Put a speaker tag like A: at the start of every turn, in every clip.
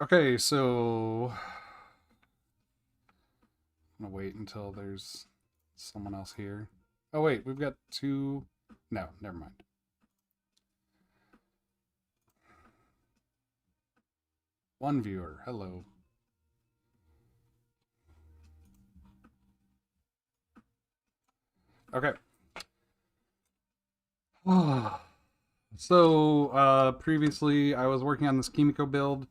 A: Okay, so I'm gonna wait until there's someone else here. Oh wait, we've got two. No, never mind. One viewer. Hello. Okay. So previously I was working on this Kimiko build.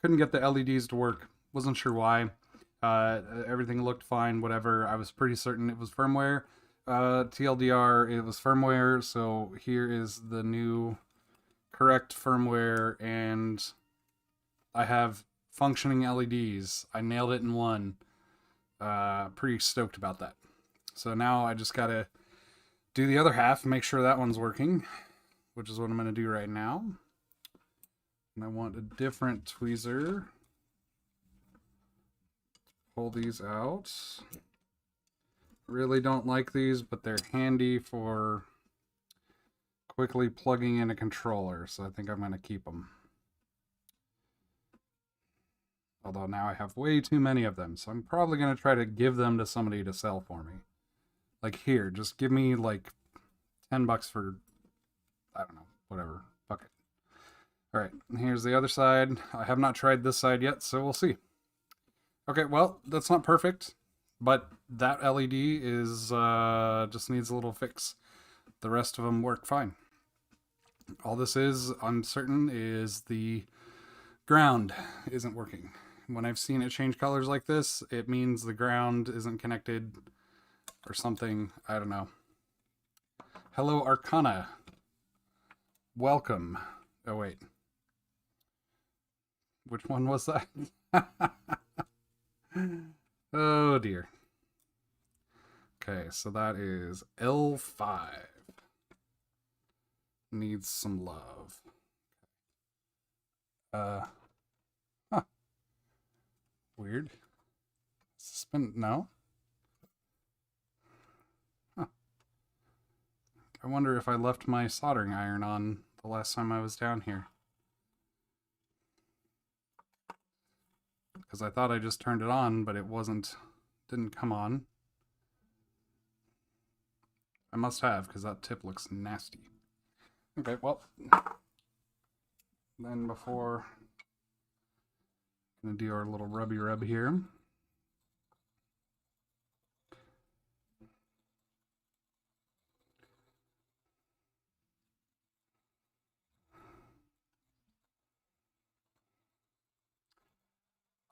A: Couldn't get the LEDs to work. Wasn't sure why. Everything looked fine, whatever. I was pretty certain it was firmware. TLDR, it was firmware. So here is the new correct firmware, and I have functioning LEDs. I nailed it in one. Pretty stoked about that. So now I just gotta do the other half, make sure that one's working, which is what I'm gonna do right now. And I want a different tweezer. Pull these out. Really don't like these, but they're handy for quickly plugging in a controller, so I think I'm going to keep them. Although now I have way too many of them, so I'm probably going to try to give them to somebody to sell for me. Like, here, just give me like $10 for, I don't know, whatever. Fuck it. Alright, here's the other side. I have not tried this side yet, so we'll see. Okay, well, that's not perfect, but that LED is just needs a little fix. The rest of them work fine. All this is uncertain is the ground isn't working. When I've seen it change colors like this, it means the ground isn't connected or something. I don't know. Hello, Arcana. Welcome. Oh, wait. Which one was that? Oh, dear. Okay, so that is L5. Needs some love. Huh. Weird. Suspend, no? Huh. I wonder if I left my soldering iron on the last time I was down here. Because I thought I just turned it on, but it didn't come on. I must have, because that tip looks nasty. Okay, well, then before, gonna do our little rubby rub here.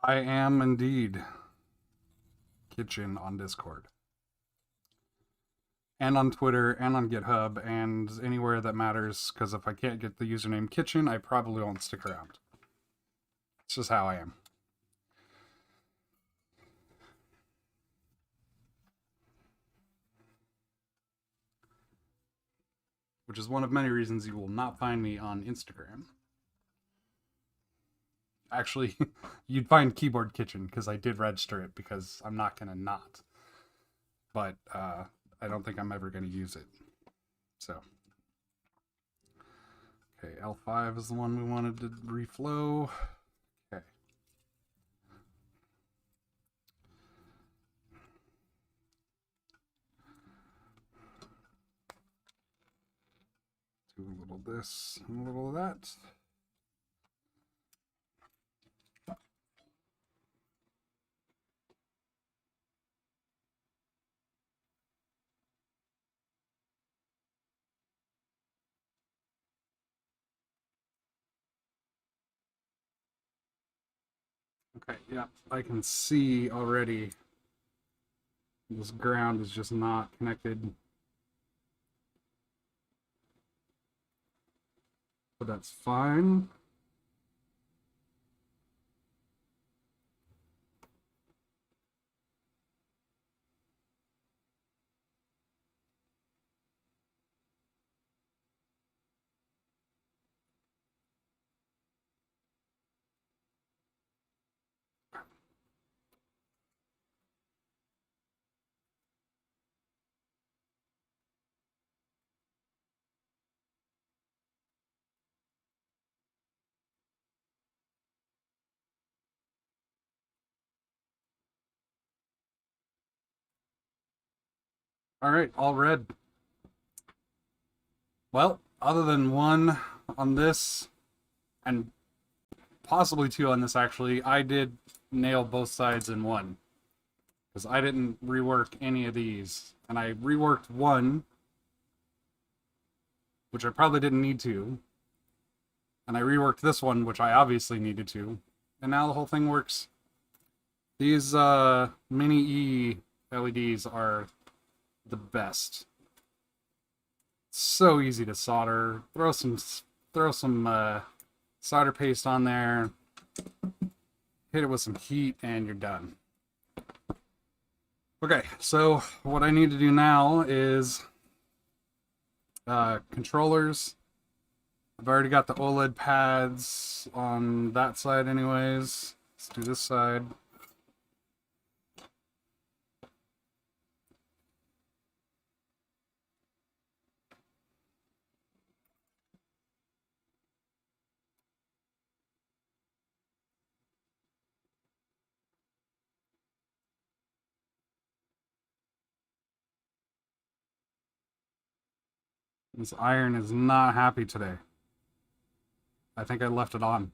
A: I am indeed Kitchen on Discord. And on Twitter, and on GitHub, and anywhere that matters, because if I can't get the username Kitchen, I probably won't stick around. It's just how I am. Which is one of many reasons you will not find me on Instagram. Actually, you'd find Keyboard Kitchen, because I did register it, because I'm not going to not. But I don't think I'm ever going to use it. So. Okay, L5 is the one we wanted to reflow. Okay. Do a little of this and a little of that. Okay, yeah, I can see already this ground is just not connected. But that's fine. All right, all red. Well, other than one on this, and possibly two on this actually, I did nail both sides in one. Because I didn't rework any of these. And I reworked one, which I probably didn't need to. And I reworked this one, which I obviously needed to. And now the whole thing works. These mini-e LEDs are the best. So easy to solder. Throw some solder paste on there. Hit it with some heat and you're done. Okay, so what I need to do now is controllers. I've already got the OLED pads on that side anyways. Let's do this side. This iron is not happy today. I think I left it on.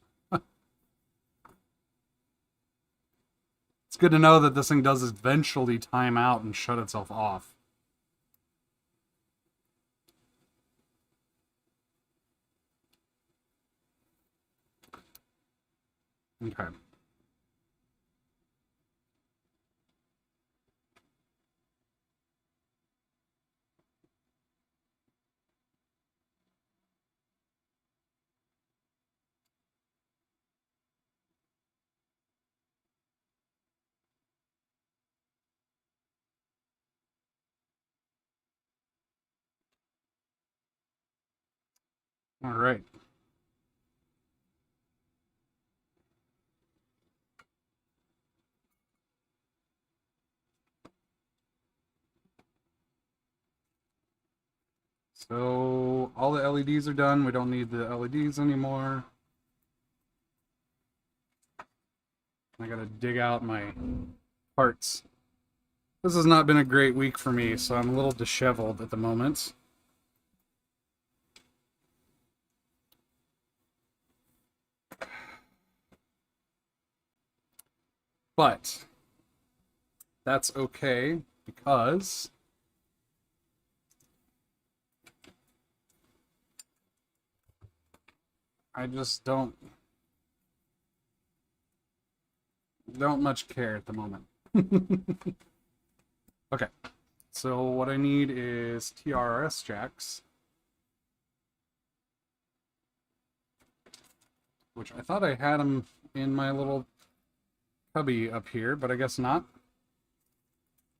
A: It's good to know that this thing does eventually time out and shut itself off. Okay. All right. So all the LEDs are done. We don't need the LEDs anymore. I gotta dig out my parts. This has not been a great week for me, so I'm a little disheveled at the moment. But that's okay because I just don't much care at the moment. Okay, so what I need is TRS jacks, which I thought I had them in my little cubby up here, but I guess not.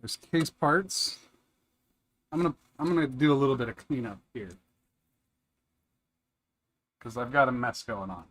A: There's case parts. I'm gonna do a little bit of cleanup here because I've got a mess going on.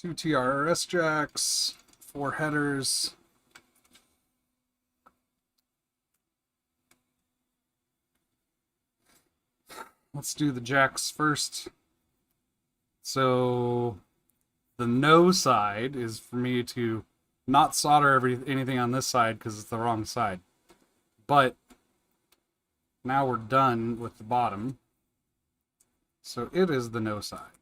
A: Two TRS jacks, 4 headers. Let's do the jacks first. So the no side is for me to not solder anything on this side because it's the wrong side. But now we're done with the bottom. So it is the no side.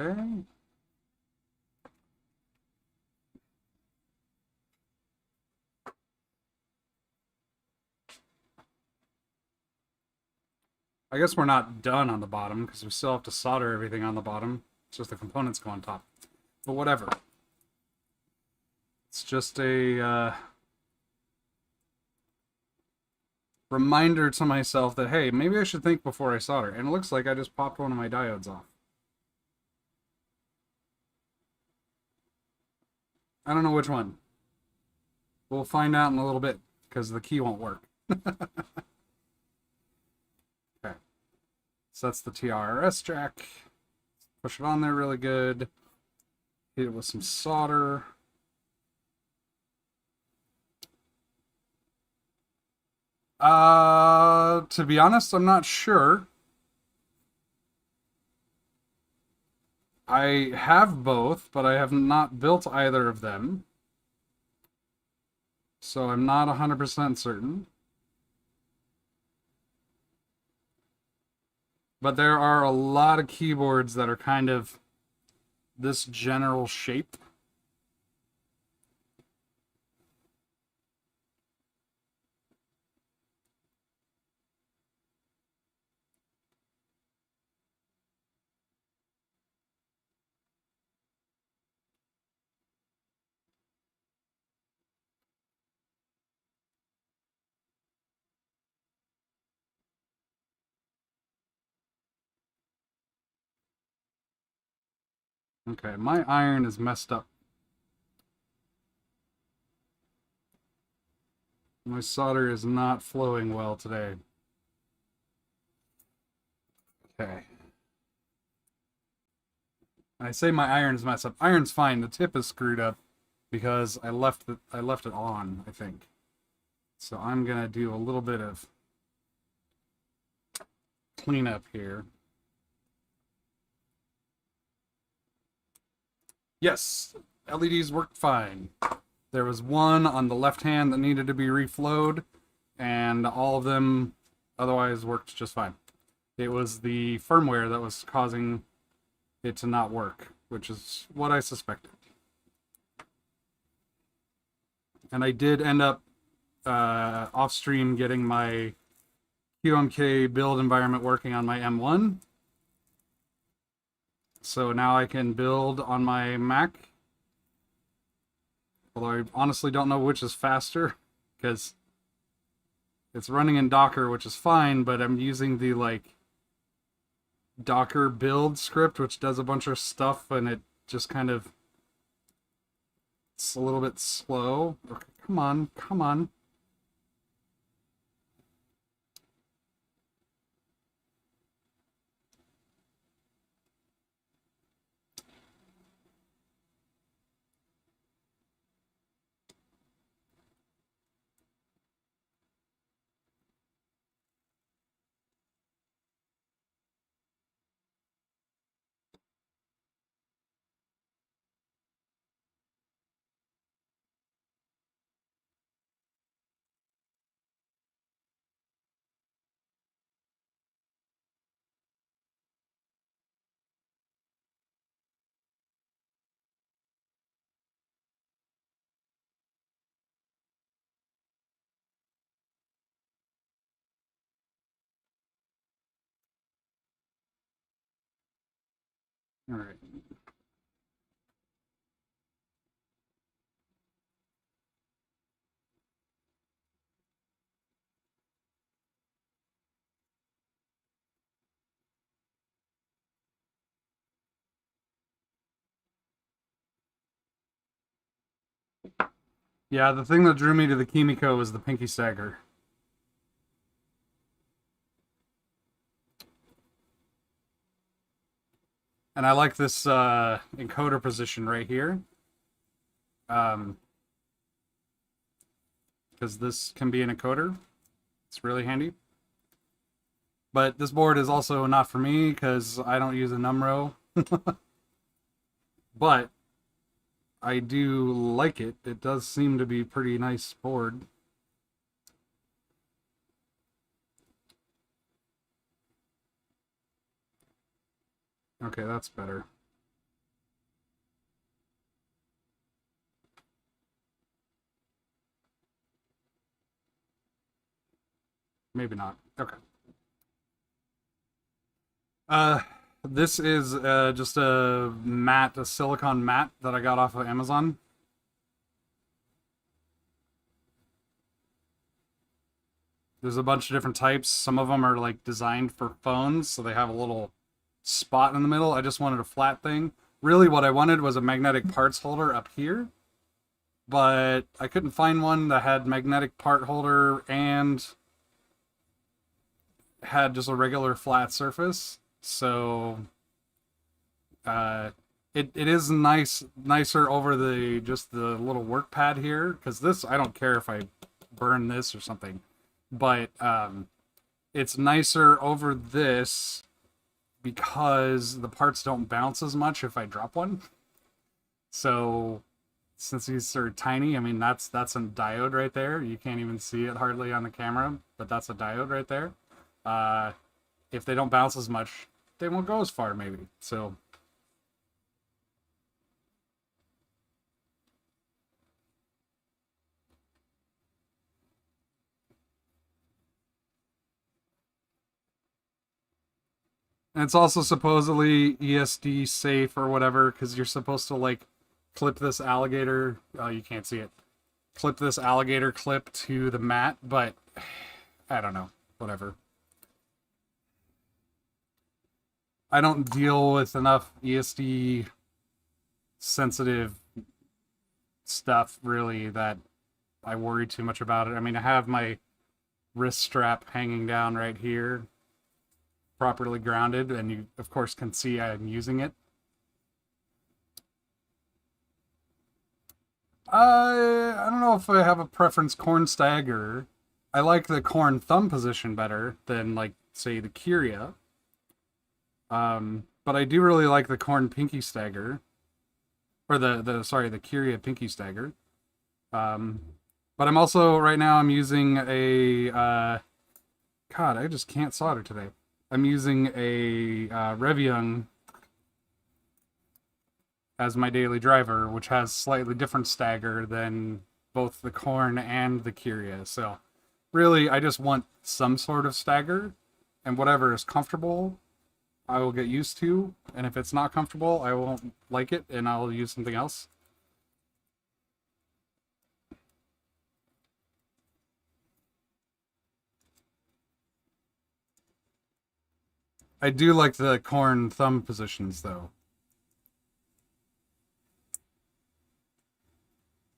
A: Okay. I guess we're not done on the bottom because we still have to solder everything on the bottom. It's just the components go on top. But whatever. It's just a reminder to myself that, hey, maybe I should think before I solder. And it looks like I just popped one of my diodes off. I don't know which one. We'll find out in a little bit, because the key won't work. Okay. So that's the TRS jack. Push it on there really good. Hit it with some solder. To be honest, I'm not sure. I have both, but I have not built either of them. So I'm not 100% certain. But there are a lot of keyboards that are kind of this general shape. Okay, my iron is messed up. My solder is not flowing well today. Okay. I say my iron's messed up. Iron's fine. The tip is screwed up because I left it on, I think. So I'm gonna do a little bit of cleanup here. Yes, LEDs worked fine. There was one on the left hand that needed to be reflowed, and all of them otherwise worked just fine. It was the firmware that was causing it to not work, which is what I suspected. And I did end up off stream getting my QMK build environment working on my M1. So now I can build on my Mac. Although I honestly don't know which is faster, because it's running in Docker, which is fine, but I'm using the like Docker build script, which does a bunch of stuff, and it just kind of, it's a little bit slow. Okay, come on, come on. All right. Yeah, the thing that drew me to the Kimiko was the pinky stagger. And I like this encoder position right here. Because this can be an encoder. It's really handy. But this board is also not for me because I don't use a numro. But I do like it. It does seem to be a pretty nice board. Okay, that's better. Maybe not. Okay. This is just a mat, a silicone mat that I got off of Amazon. There's a bunch of different types. Some of them are like designed for phones, so they have a little spot in the middle. I just wanted a flat thing. Really what I wanted was a magnetic parts holder up here, but I couldn't find one that had magnetic part holder and had just a regular flat surface. So it is nicer over the just the little work pad here, because this, I don't care if I burn this or something, but it's nicer over this because the parts don't bounce as much if I drop one. So since these are tiny, I mean, that's a diode right there. You can't even see it hardly on the camera, but that's a diode right there. If they don't bounce as much, they won't go as far, maybe. So and it's also supposedly ESD safe or whatever, because you're supposed to like clip this alligator. Oh, you can't see it. Clip this alligator clip to the mat, but I don't know. Whatever. I don't deal with enough ESD sensitive stuff really that I worry too much about it. I mean, I have my wrist strap hanging down right here, properly grounded, and you of course can see I'm using it. I don't know if I have a preference. Corn stagger. I like the corn thumb position better than, like, say, the Kyria. But I do really like the corn pinky stagger, or the Kyria pinky stagger. But I'm also right now I'm using a God, I just can't solder today. I'm using a Reviung as my daily driver, which has slightly different stagger than both the corn and the Kyria. So really, I just want some sort of stagger, and whatever is comfortable, I will get used to. And if it's not comfortable, I won't like it, and I'll use something else. I do like the corn thumb positions, though.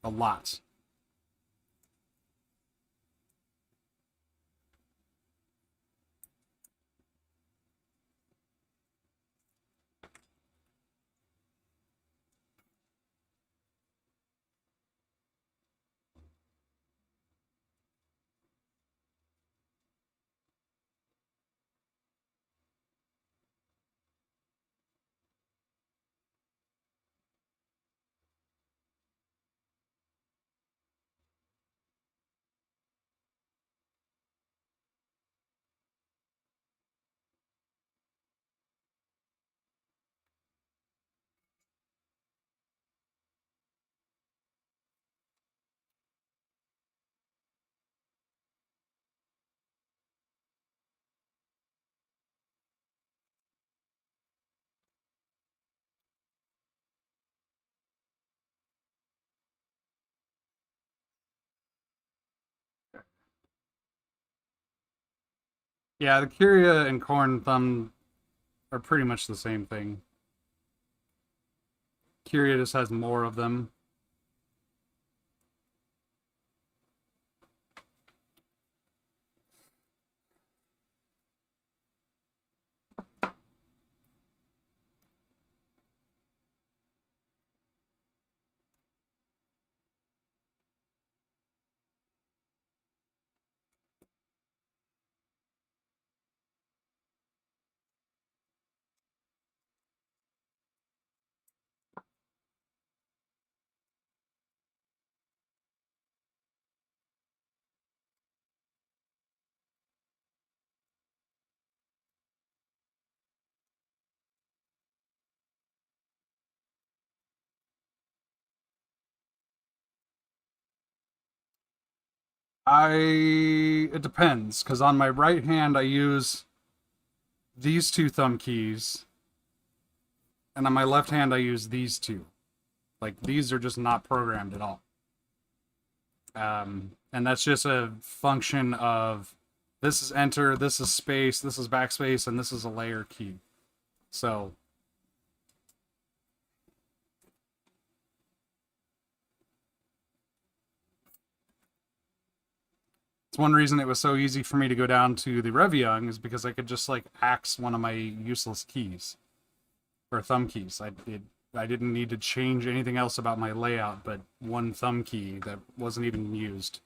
A: A lot. Yeah, the Kyria and corn thumb are pretty much the same thing. Kyria just has more of them. It depends, because on my right hand I use these two thumb keys, And on my left hand, I use these two. Like, these are just not programmed at all. And that's just a function of this is enter, this is space, this is backspace, and this is a layer key. So it's one reason it was so easy for me to go down to the Reflowing is because I could just like axe one of my useless keys or thumb keys. I didn't need to change anything else about my layout but one thumb key that wasn't even used.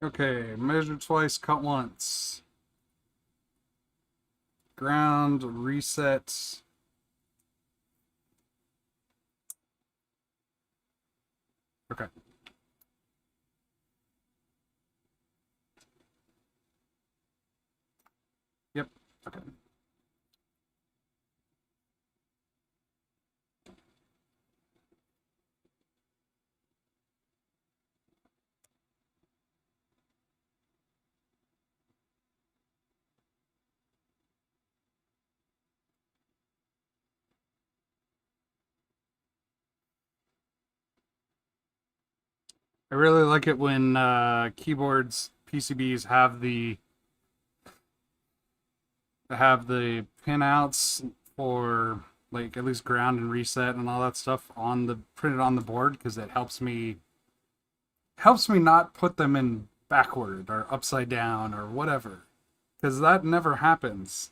A: Okay, measure twice, cut once. Ground, reset. Okay. Yep. Okay. I really like it when keyboards PCBs have the pinouts for like at least ground and reset and all that stuff on the printed on the board because it helps me not put them in backward or upside down or whatever because that never happens.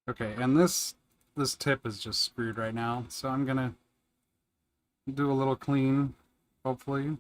A: Okay, and this tip is just screwed right now, so I'm gonna do a little clean, hopefully.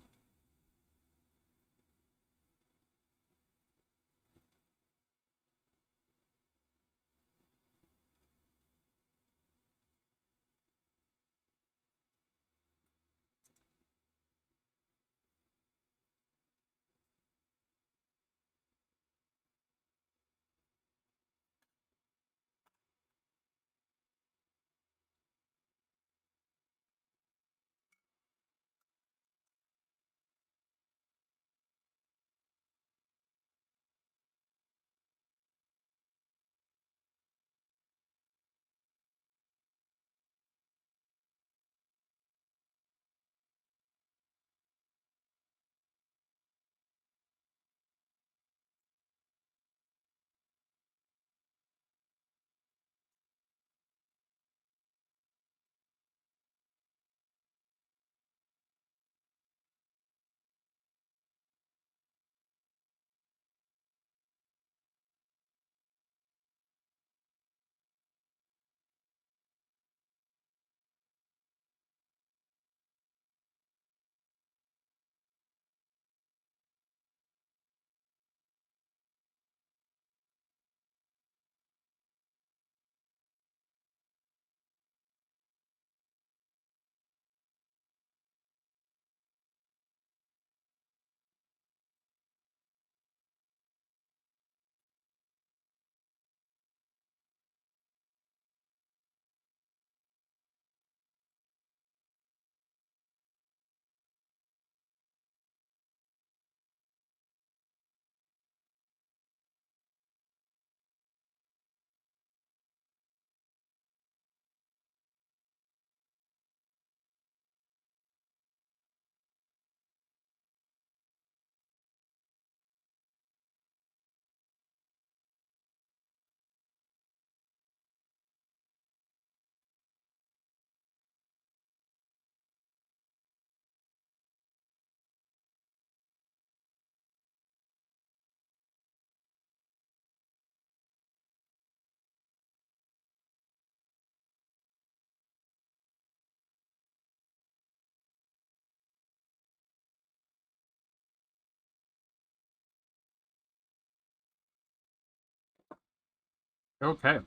A: Okay.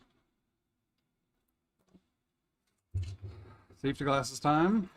A: Safety glasses time.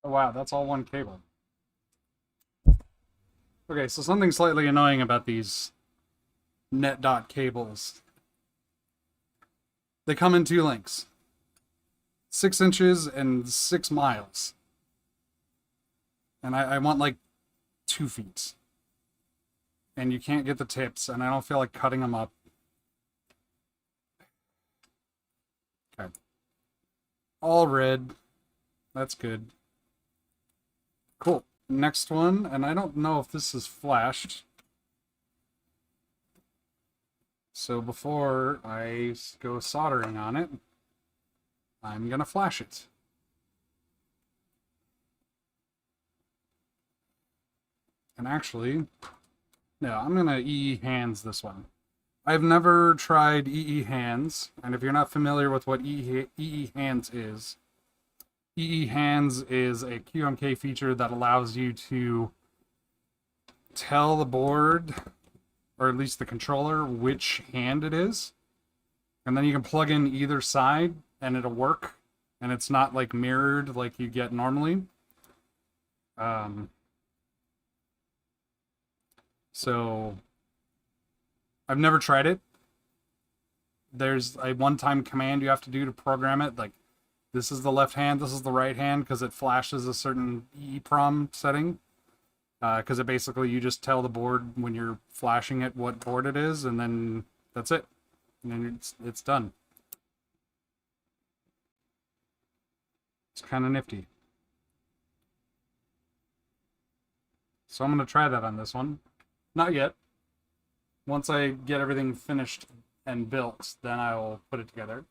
A: Oh, wow, that's all one cable. Okay, so something slightly annoying about these net dot cables. They come in two lengths. 6 inches and 6 miles. And I want like 2 feet. And you can't get the tips, and I don't feel like cutting them up. Okay. All red. That's good. Cool. next one, and I don't know if this is flashed. So before I go soldering on it, I'm gonna flash it. And actually, no, I'm gonna EE hands this one. I've never tried EE hands, and if you're not familiar with what EE hands is a QMK feature that allows you to tell the board, or at least the controller, which hand it is. And then you can plug in either side and it'll work. And it's not like mirrored like you get normally. So I've never tried it. There's a one-time command you have to do to program it. Like, this is the left hand, this is the right hand, because it flashes a certain EEPROM setting. Because it basically, you just tell the board when you're flashing it what board it is, and then that's it. And then it's done. It's kind of nifty. So I'm going to try that on this one. Not yet. Once I get everything finished and built, then I will put it together.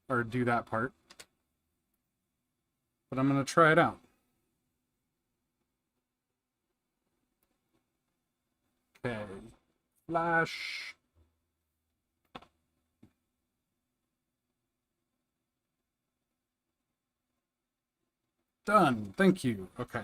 A: Or do that part. But I'm going to try it out. Okay. Flash. Done. Thank you. Okay.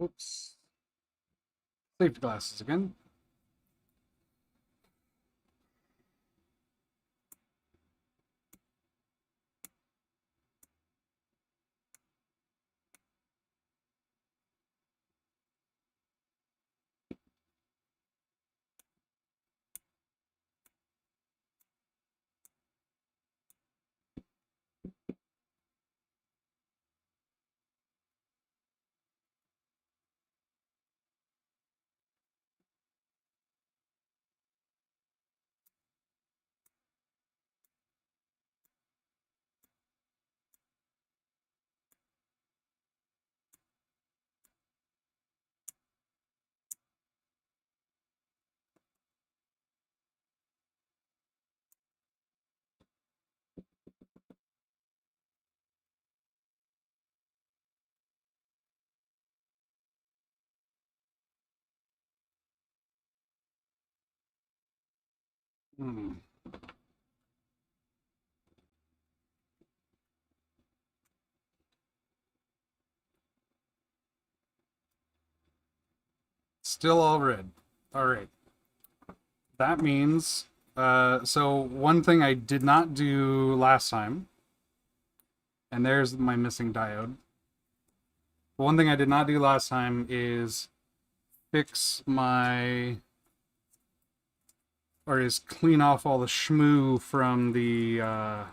A: Whoops. Safety glasses again. Still all red. All right. That means, so one thing I did not do last time, and there's my missing diode. One thing I did not do last time is fix my, or is clean off all the shmoo from the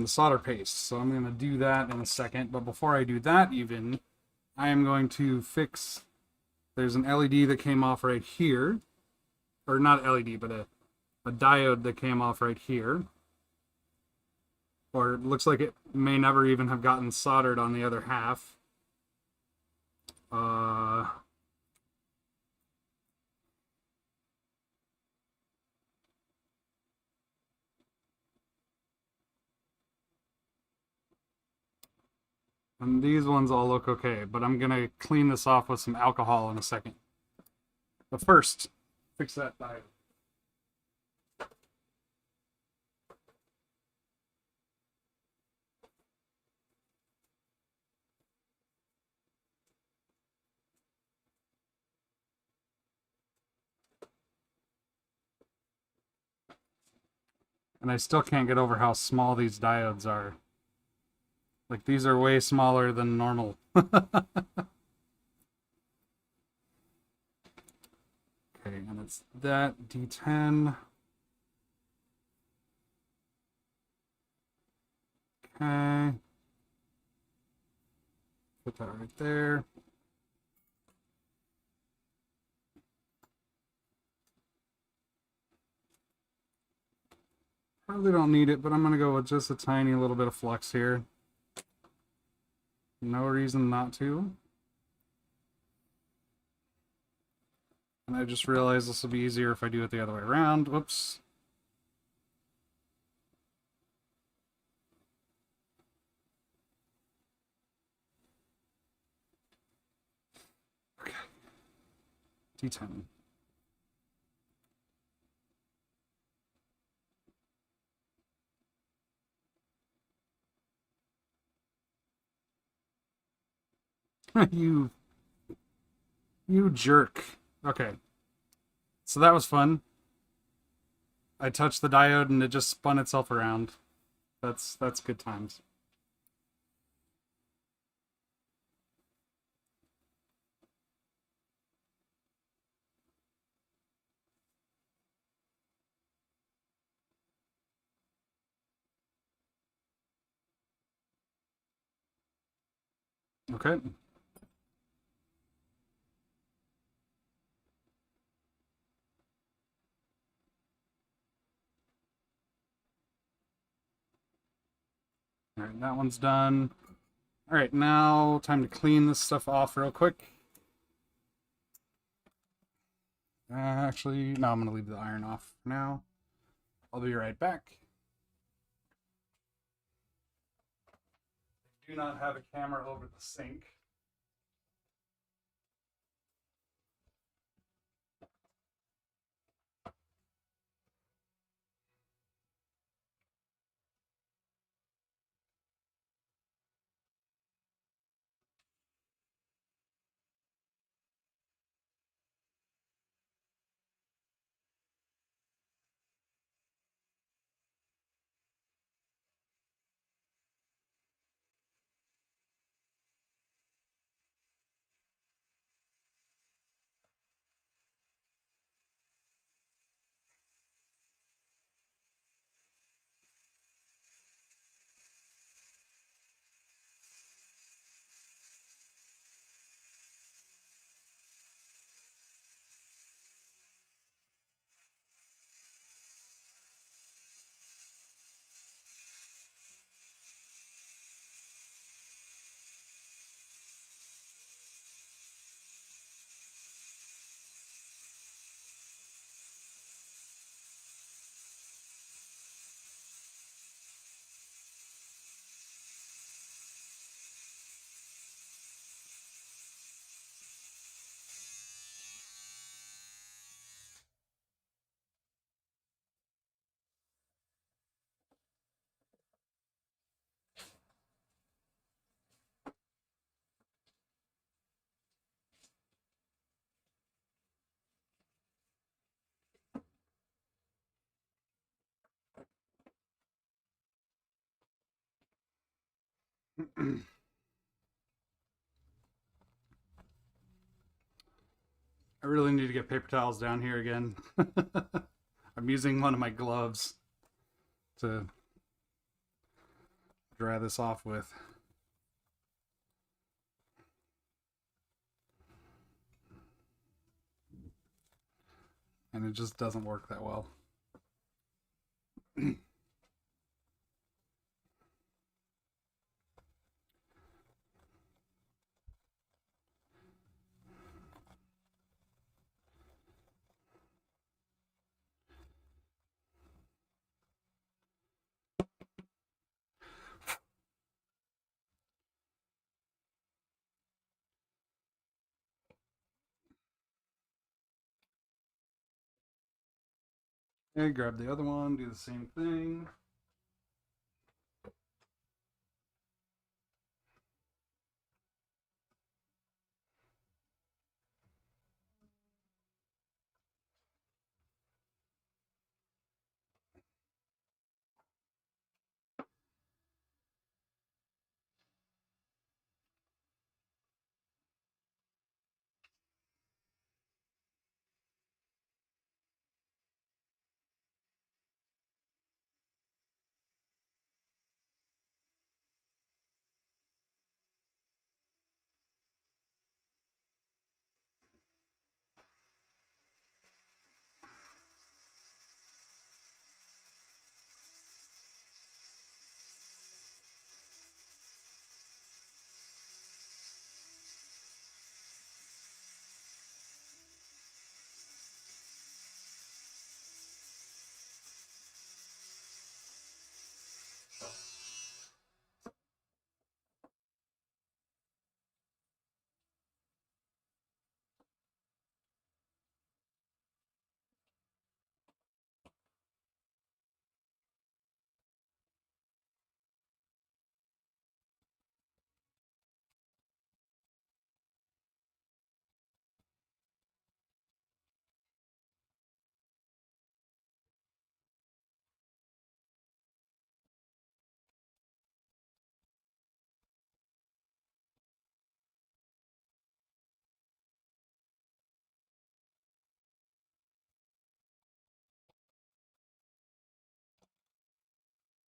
A: solder paste. So I'm going to do that in a second. But before I do that even, I am going to fix, there's an LED that came off right here. Or not LED, but a diode that came off right here. Or it looks like it may never even have gotten soldered on the other half. And these ones all look okay, but I'm going to clean this off with some alcohol in a second. But first, fix that diode. And I still can't get over how small these diodes are. Like, these are way smaller than normal. Okay, and it's that D10. Okay. Put that right there. Probably don't need it, but I'm going to go with just a tiny little bit of flux here. No reason not to. And I just realized this will be easier if I do it the other way around. Whoops. Okay. D10. you jerk. Okay. So that was fun. I touched the diode and it just spun itself around. That's good times. Okay. All right, that one's done. All right, now time to clean this stuff off real quick. Actually, no, I'm going to leave the iron off for now. I'll be right back. I do not have a camera over the sink. I really need to get paper towels down here again. I'm using one of my gloves to dry this off with. And it just doesn't work that well. Okay, grab the other one, do the same thing.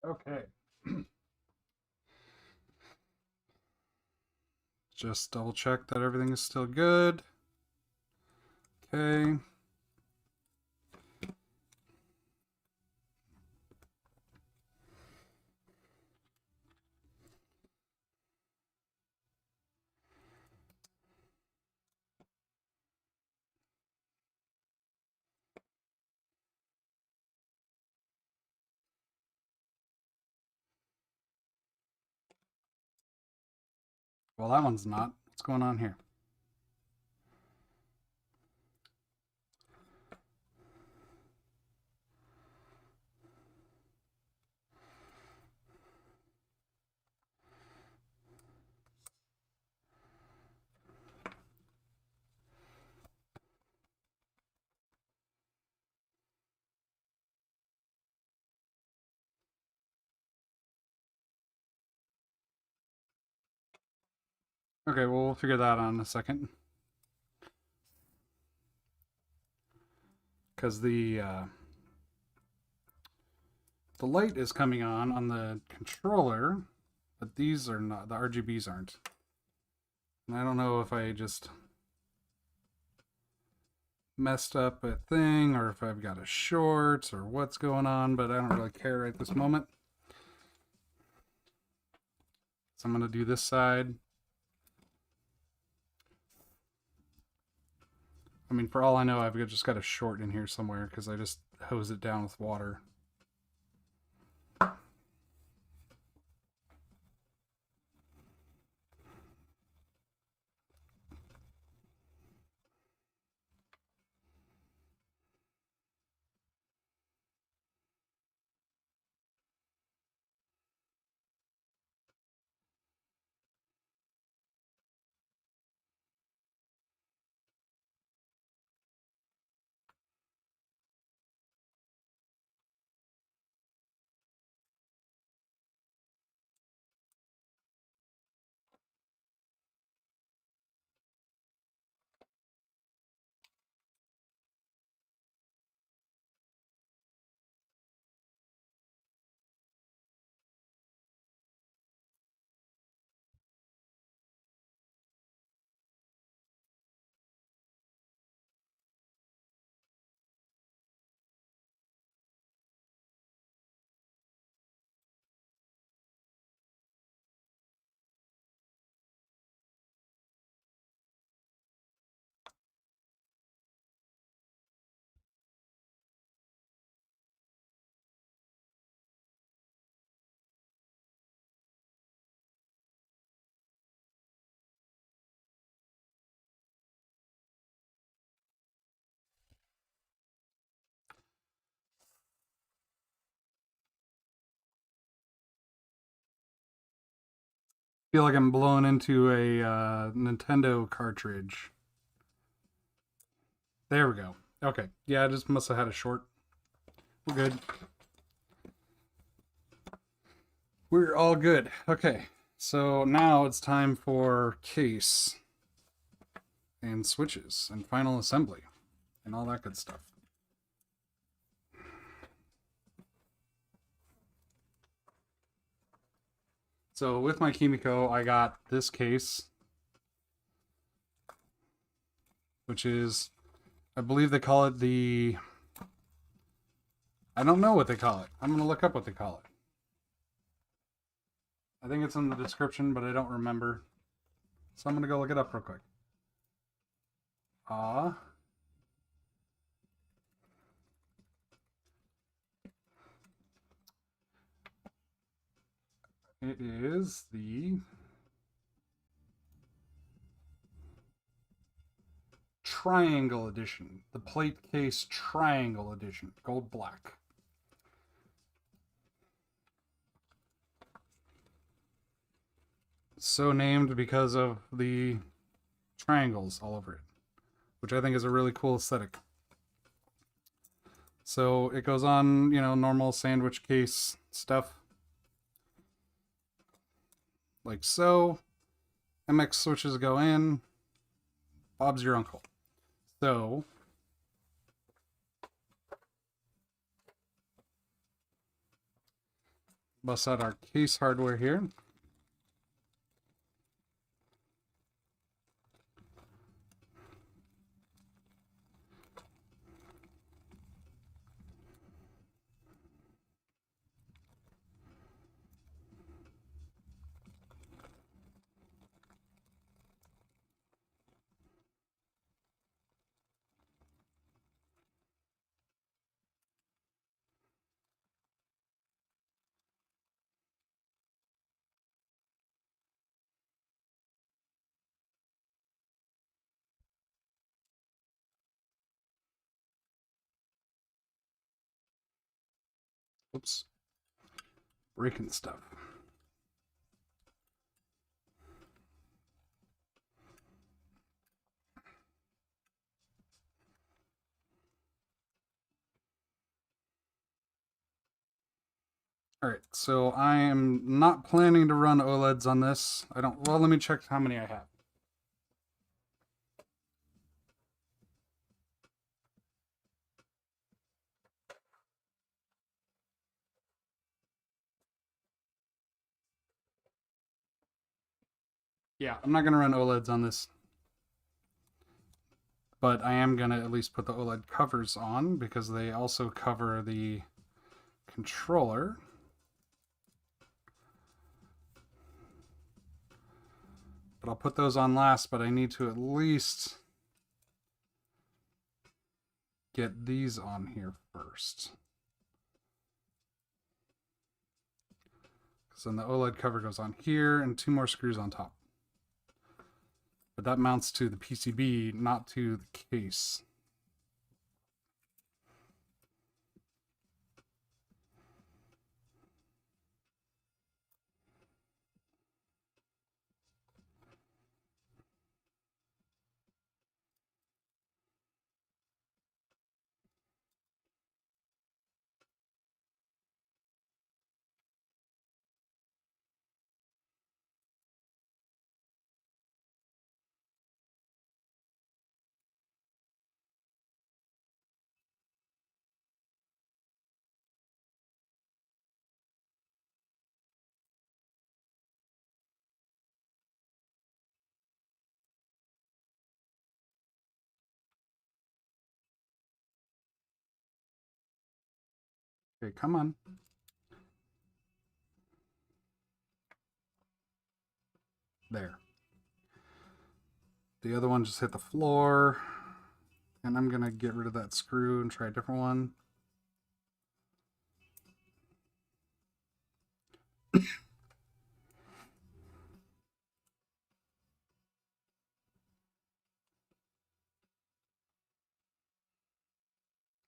A: Okay. Just double check that everything is still good. Okay. Well, that one's not. What's going on here? Okay, well, we'll figure that out in a second. Because the light is coming on the controller, but these are not. The RGBs aren't. And I don't know if I just messed up a thing or if I've got a short or what's going on, but I don't really care at this moment. So I'm going to do this side. I mean, for all I know, I've just got a short in here somewhere because I just hose it down with water. Feel like I'm blowing into a Nintendo cartridge. There we go. Okay. Yeah, I just must have had a short. We're good. We're all good. Okay. So now it's time for case and switches and final assembly and all that good stuff. So with my Kimiko, I got this case, which is, I believe they call it the, I don't know what they call it. I'm going to look up what they call it. I think it's in the description, but I don't remember. So I'm going to go look it up real quick. It is the Triangle Edition. The plate case Triangle Edition. Gold black. So named because of the triangles all over it, which I think is a really cool aesthetic. So it goes on, you know, normal sandwich case stuff. Like so. MX switches go in. Bob's your uncle. So bust out our case hardware here. Oops. Breaking stuff. Alright, so I am not planning to run OLEDs on this. Well, let me check how many I have. Yeah, I'm not going to run OLEDs on this. But I am going to at least put the OLED covers on because they also cover the controller. But I'll put those on last, but I need to at least get these on here first. Because then the OLED cover goes on here and 2 more screws on top. But that mounts to the PCB, not to the case. Okay, come on. There. The other one just hit the floor. And I'm going to get rid of that screw and try a different one.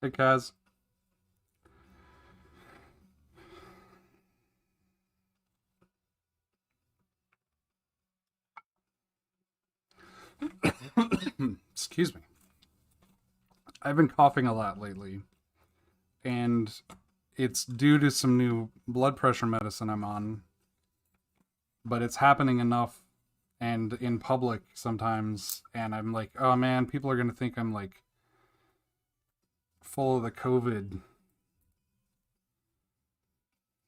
A: Hey, Kaz. Excuse me. I've been coughing a lot lately, and it's due to some new blood pressure medicine I'm on, but it's happening enough and in public sometimes, and I'm like, oh man, people are gonna think I'm like full of the COVID.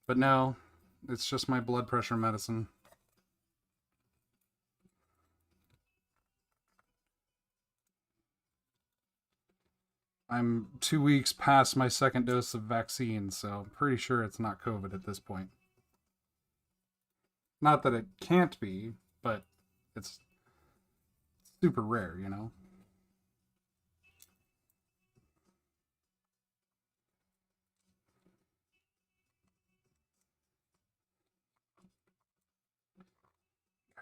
A: But no, it's just my blood pressure medicine. I'm 2 weeks past my second dose of vaccine, so I'm pretty sure it's not COVID at this point. Not that it can't be, but it's super rare, you know?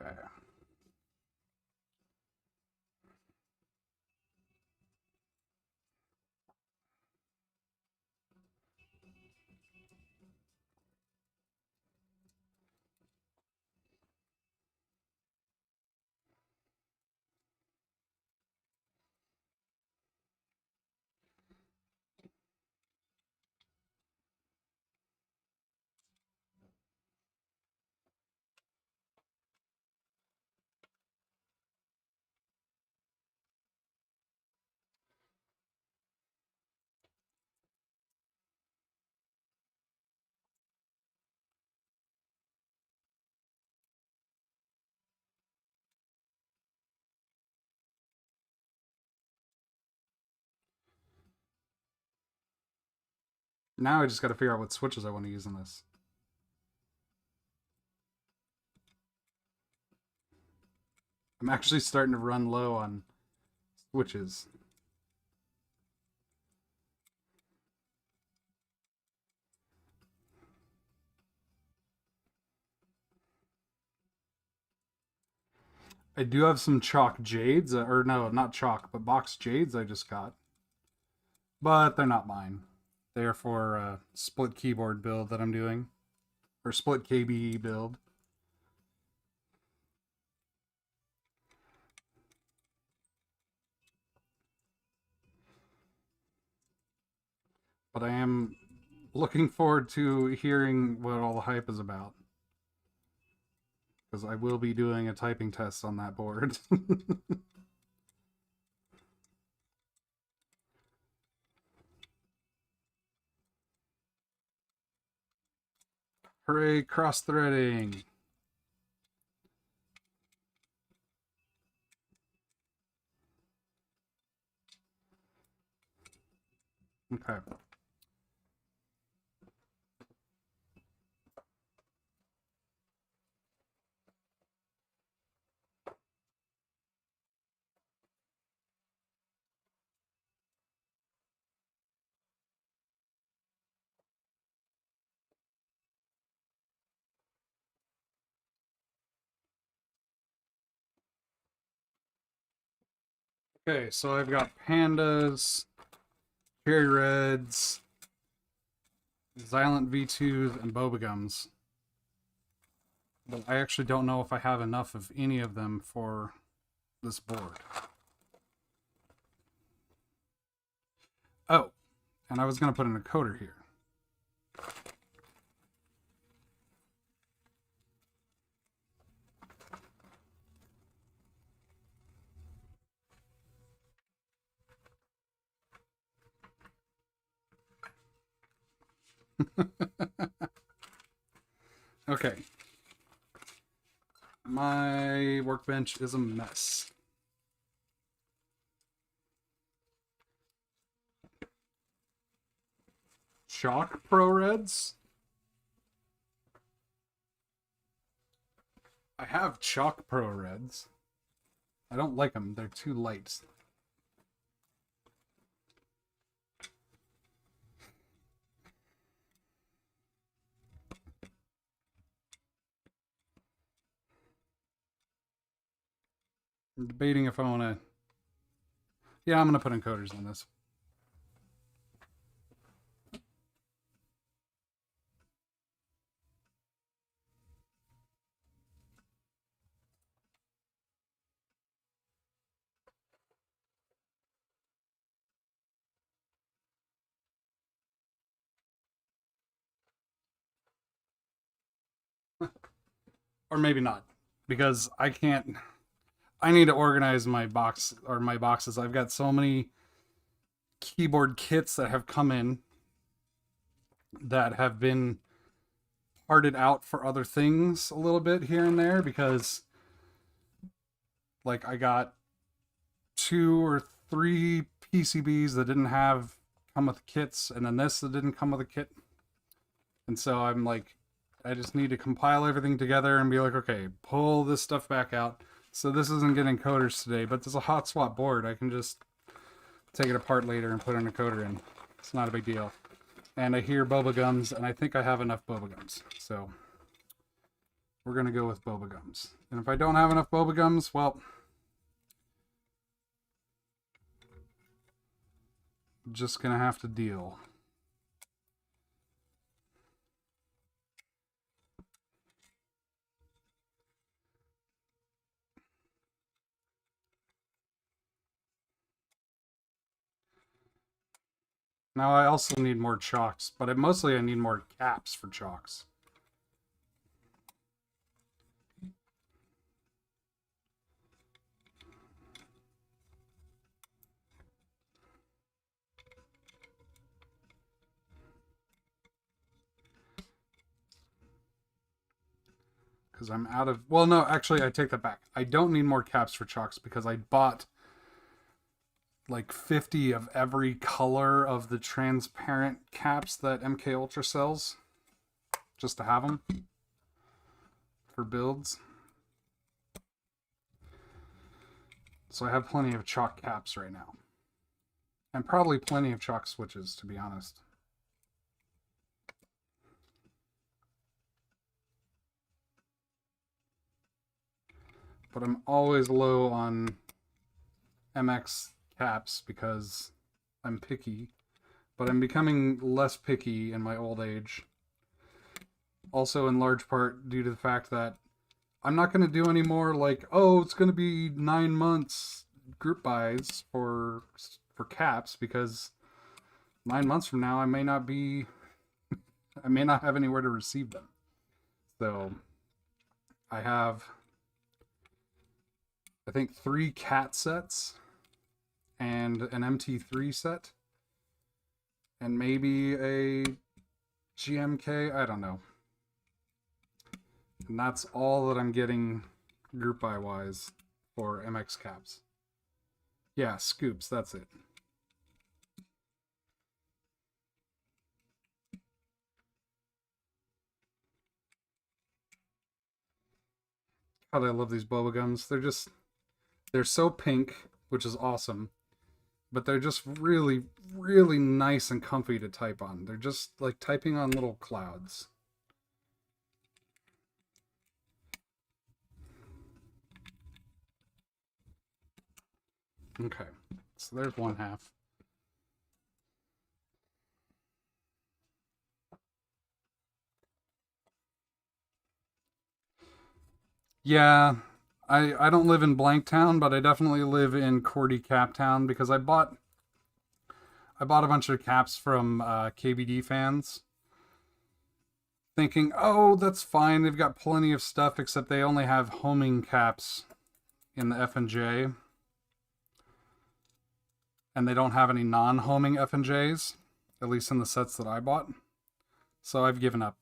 A: Okay. Now I just gotta figure out what switches I want to use in this. I'm actually starting to run low on switches. I do have some chalk jades, or no, not chalk, but box jades I just got. But they're not mine. They're for a split keyboard build that I'm doing. Or split KBE build. But I am looking forward to hearing what all the hype is about. Because I will be doing a typing test on that board. Hooray, cross-threading! Okay. Okay, so I've got pandas, cherry reds, Xylent V2s, and bobagums. But I actually don't know if I have enough of any of them for this board. Oh, and I was going to put in a coder here. Okay. My workbench is a mess. Chalk Pro Reds? I have Chalk Pro Reds. I don't like them. They're too light. I'm debating if I want to... Yeah, I'm going to put encoders on this. Or maybe not, because I can't. I need to organize my box or my boxes. I've got so many keyboard kits that have come in that have been parted out for other things a little bit here and there, because like I got 2 or 3 PCBs that didn't have come with kits, and then this that didn't come with a kit. And so I'm like, I just need to compile everything together and be like, okay, pull this stuff back out. So this isn't getting coders today, but there's a hot swap board. I can just take it apart later and put an encoder in. It's not a big deal. And I hear boba gums, and I think I have enough boba gums. So we're going to go with boba gums. And if I don't have enough boba gums, well, I'm just going to have to deal. Now I also need more chalks, but mostly I need more caps for chalks. Because I'm out of... Well, no, actually, I take that back. I don't need more caps for chalks because I bought like 50 of every color of the transparent caps that MK Ultra sells, just to have them for builds. So I have plenty of chalk caps right now. And probably plenty of chalk switches, to be honest. But I'm always low on MX caps because I'm picky. But I'm becoming less picky in my old age. Also in large part due to the fact that I'm not going to do any more like, oh, it's going to be 9 months group buys for caps, because 9 months from now I may not have anywhere to receive them. So I have, I think, 3 cat sets and an MT3 set and maybe a GMK, I don't know. And that's all that I'm getting group buy wise for MX caps. Yeah, scoops, that's it. God, I love these boba gums. They're so pink, which is awesome. But they're just really, really nice and comfy to type on. They're just like typing on little clouds. Okay, so there's one half. Yeah, I don't live in Blanktown, but I definitely live in Cordy Captown because I bought a bunch of caps from KBD fans, thinking, oh, that's fine. They've got plenty of stuff, except they only have homing caps in the F&J. And they don't have any non-homing F&Js, at least in the sets that I bought. So I've given up.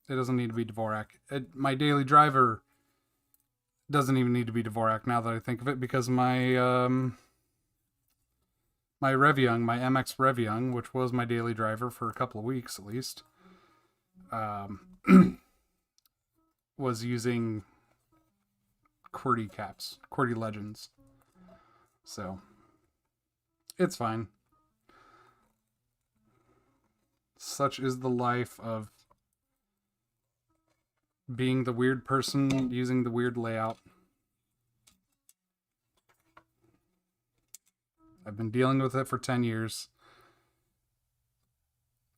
A: It doesn't need to be Dvorak. My daily driver doesn't even need to be Dvorak now that I think of it, because my my Revyoung, my MX Revyoung, which was my daily driver for a couple of weeks at least, was using QWERTY caps, QWERTY Legends. So it's fine. Such is the life of being the weird person using the weird layout. I've been dealing with it for 10 years.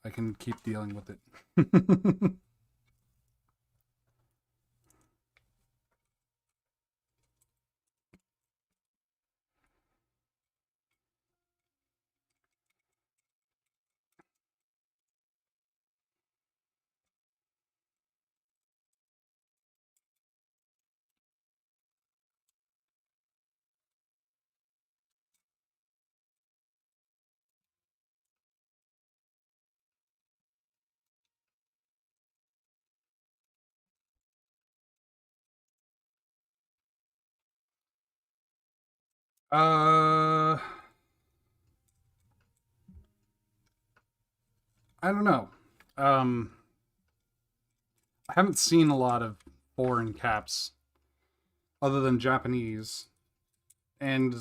A: I can keep dealing with it. I don't know. Um, I haven't seen a lot of foreign caps other than Japanese, and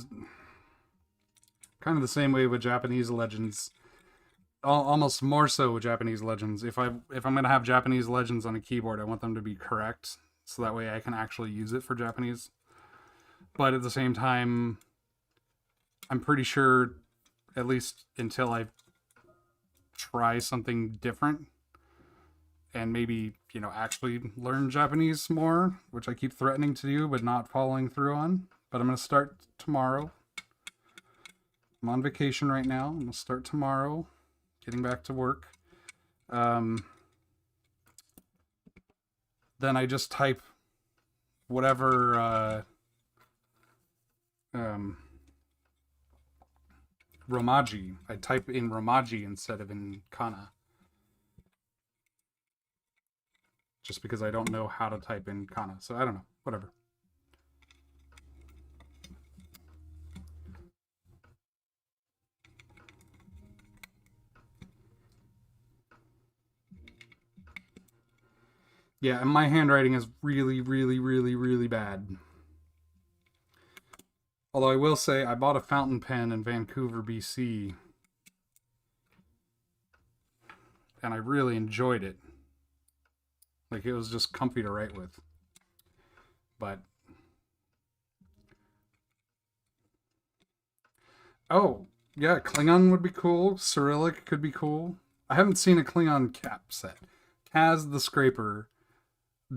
A: kind of the same way with Japanese legends. Almost more so with Japanese legends. If I'm gonna have Japanese legends on a keyboard, I want them to be correct, so that way I can actually use it for Japanese. But at the same time, I'm pretty sure, at least until I try something different and maybe, actually learn Japanese more, which I keep threatening to do but not following through on. But I'm going to start tomorrow. I'm on vacation right now. I'm going to start tomorrow, getting back to work. Then I just type whatever Romaji. I type in Romaji instead of in Kana. Just because I don't know how to type in Kana. So I don't know. Whatever. Yeah, and my handwriting is really, really, really, really bad. Although I will say I bought a fountain pen in Vancouver, BC, and I really enjoyed it. Like, it was just comfy to write with. But oh, yeah, Klingon would be cool. Cyrillic could be cool. I haven't seen a Klingon cap set. Kaz the Scraper,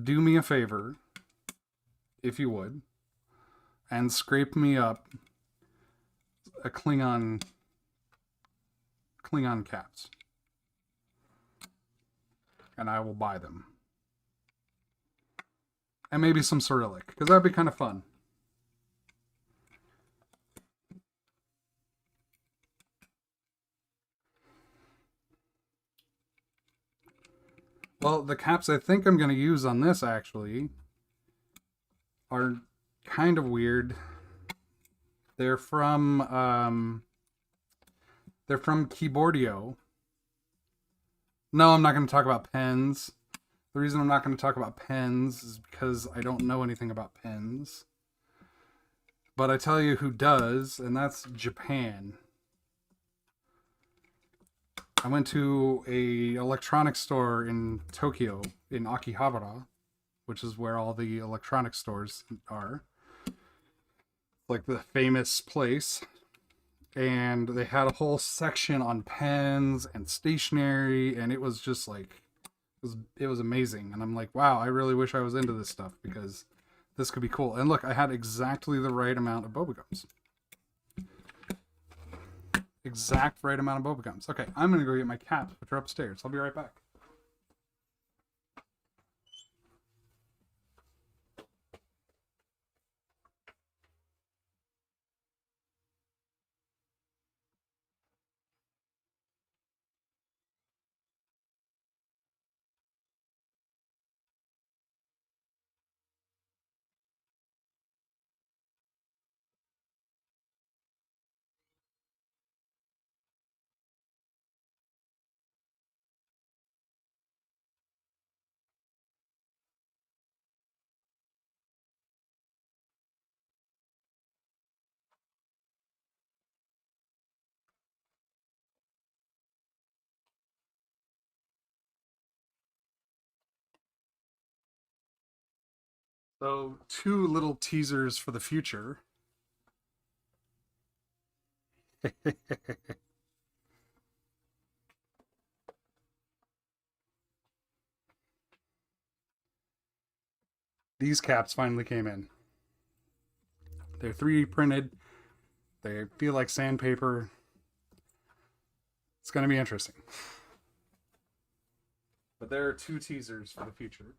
A: do me a favor, if you would, and scrape me up a Klingon caps, and I will buy them. And maybe some Cyrillic, because that'd be kind of fun. Well, the caps I think I'm going to use on this, actually, are kind of weird. They're from Keyboardio. No, I'm not going to talk about pens. The reason I'm not going to talk about pens is because I don't know anything about pens. But I tell you who does, and that's Japan. I went to a electronics store in Tokyo, in Akihabara, which is where all the electronic stores are. Like the famous place. And they had a whole section on pens and stationery, and it was just like, it was amazing. And I'm like, wow, I really wish I was into this stuff, because this could be cool. And look, I had exactly the right amount of boba gums. Exact right amount of boba gums. Okay, I'm gonna go get my caps, which are upstairs. I'll be right back. So, two little teasers for the future. These caps finally came in. They're 3D printed. They feel like sandpaper. It's going to be interesting. But there are two teasers for the future.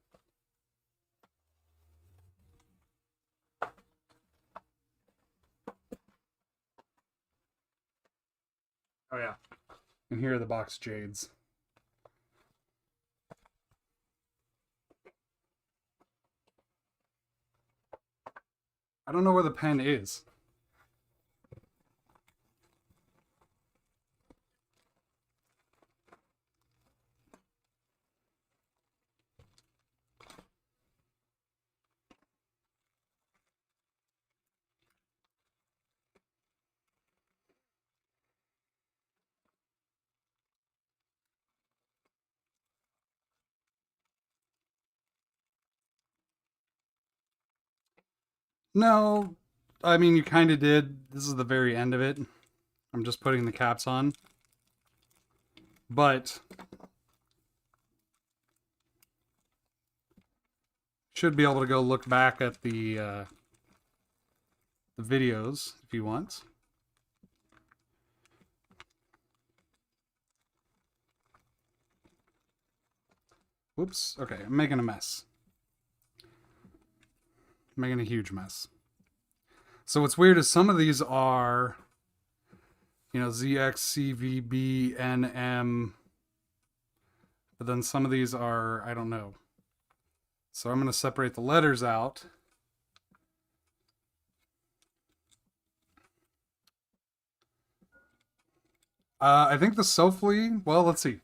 A: Oh, yeah. And here are the box jades. I don't know where the pen is. No, I mean, you kind of did. This is the very end of it. I'm just putting the caps on. But should be able to go look back at the videos if you want. Whoops. Okay, I'm making a mess. I'm making a huge mess. So what's weird is some of these are, you know, ZXCVBNM, but then some of these are, I don't know. So I'm going to separate the letters out. I think the Sofle, well, let's see.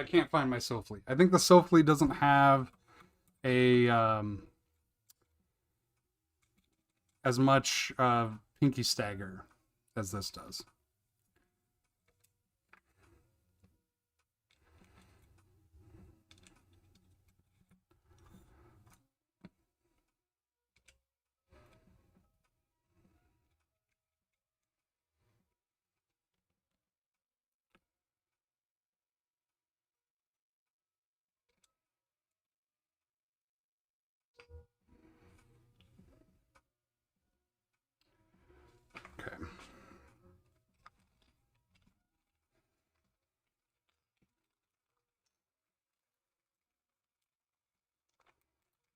A: I can't find my Sofle. I think the Sofle doesn't have a as much pinky stagger as this does. Okay.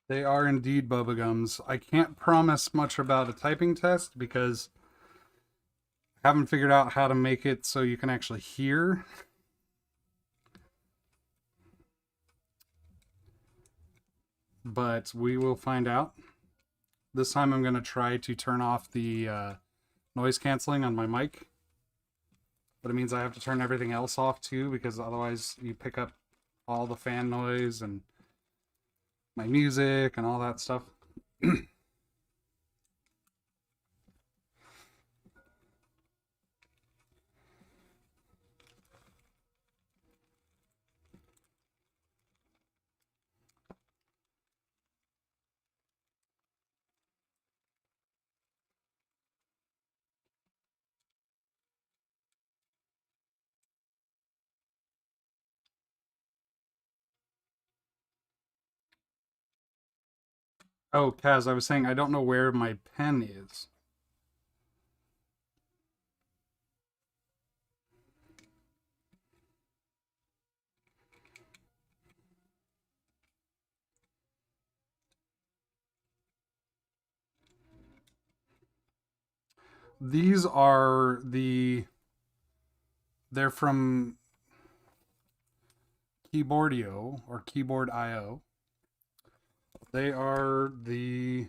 A: They are indeed bubblegums. I can't promise much about a typing test because I haven't figured out how to make it so you can actually hear. But we will find out. This time I'm going to try to turn off the noise canceling on my mic. But it means I have to turn everything else off too, because otherwise you pick up all the fan noise and my music and all that stuff. Oh, Kaz, I was saying I don't know where my pen is. These are they're from Keyboardio or Keyboard.io. They are the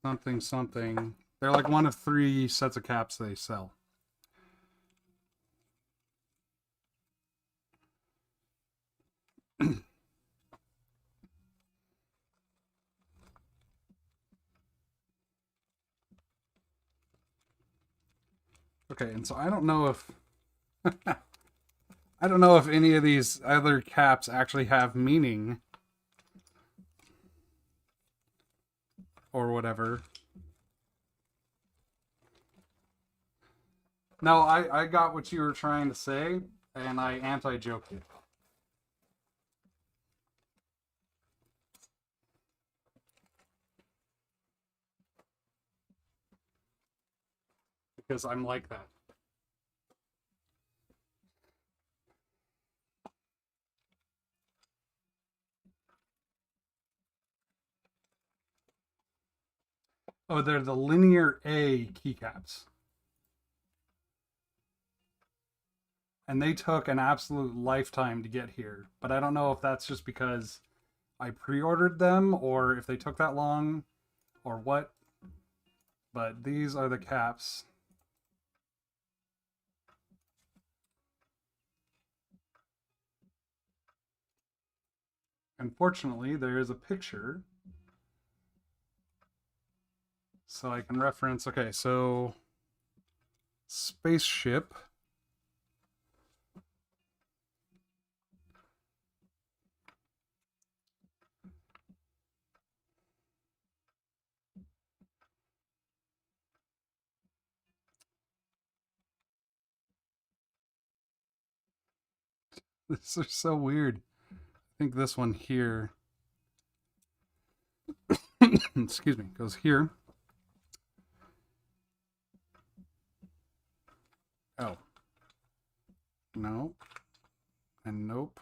A: something something. They're like one of 3 sets of caps they sell. Okay, and so I don't know if I don't know if any of these other caps actually have meaning or whatever. No, I got what you were trying to say, and I anti-joked it. Because I'm like that. Oh, they're the linear A keycaps. And they took an absolute lifetime to get here. But I don't know if that's just because I pre-ordered them or if they took that long or what. But these are the caps. Unfortunately, there is a picture So I can reference, okay, so spaceship. This is so weird. I think this one here, excuse me, goes here. Oh. No. And nope.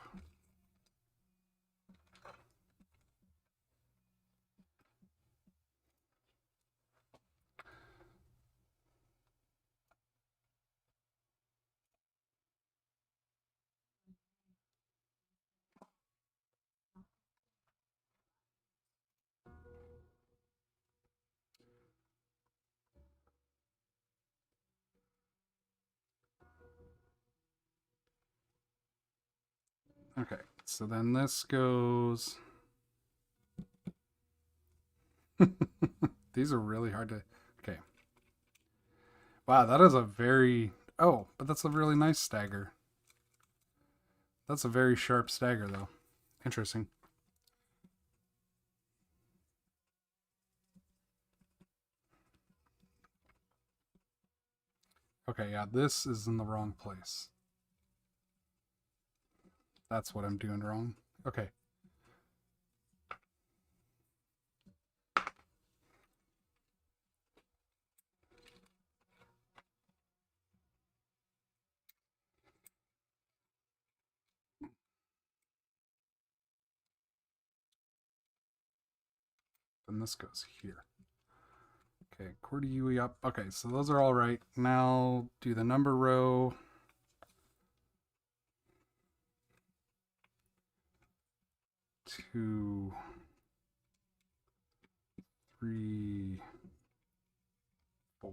A: Okay, so then this goes... These are really hard to... Okay. Wow, that is a very... Oh, but that's a really nice stagger. That's a very sharp stagger, though. Interesting. Okay, yeah, this is in the wrong place. That's what I'm doing wrong. Okay. Then this goes here. Okay, QWERTY UE up. Okay, so those are all right. Now do the number row. 2, 3, 4.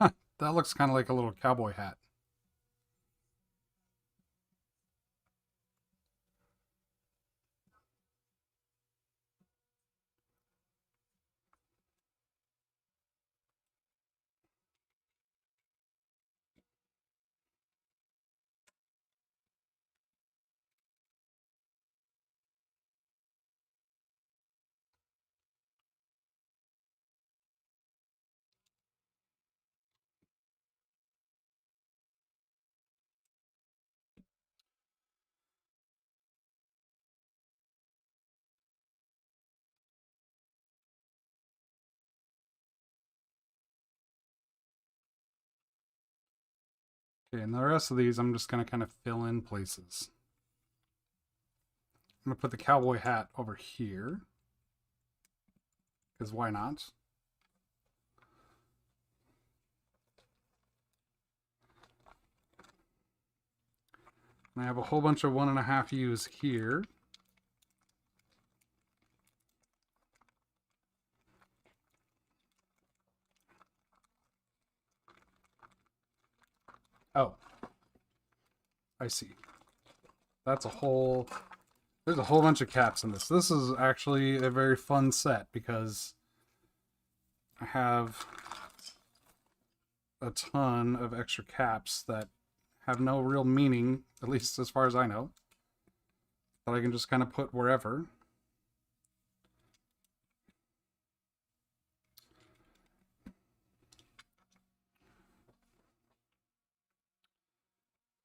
A: Huh, that looks kind of like a little cowboy hat. Okay, and the rest of these I'm just going to kind of fill in places. I'm going to put the cowboy hat over here. Because why not? And I have a whole bunch of 1.5 U's here. Oh, I see. That's a whole... There's a whole bunch of caps in this. This is actually a very fun set because I have a ton of extra caps that have no real meaning, at least as far as I know, that I can just kind of put wherever.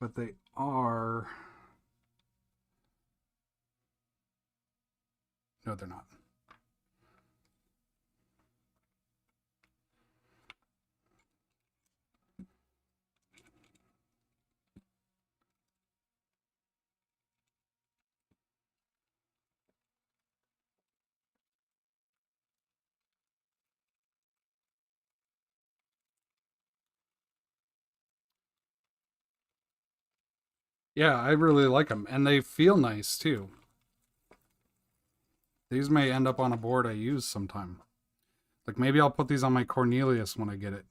A: But they are... No, they're not. Yeah, I really like them, and they feel nice too. These may end up on a board I use sometime. Like maybe I'll put these on my Cornelius when I get it.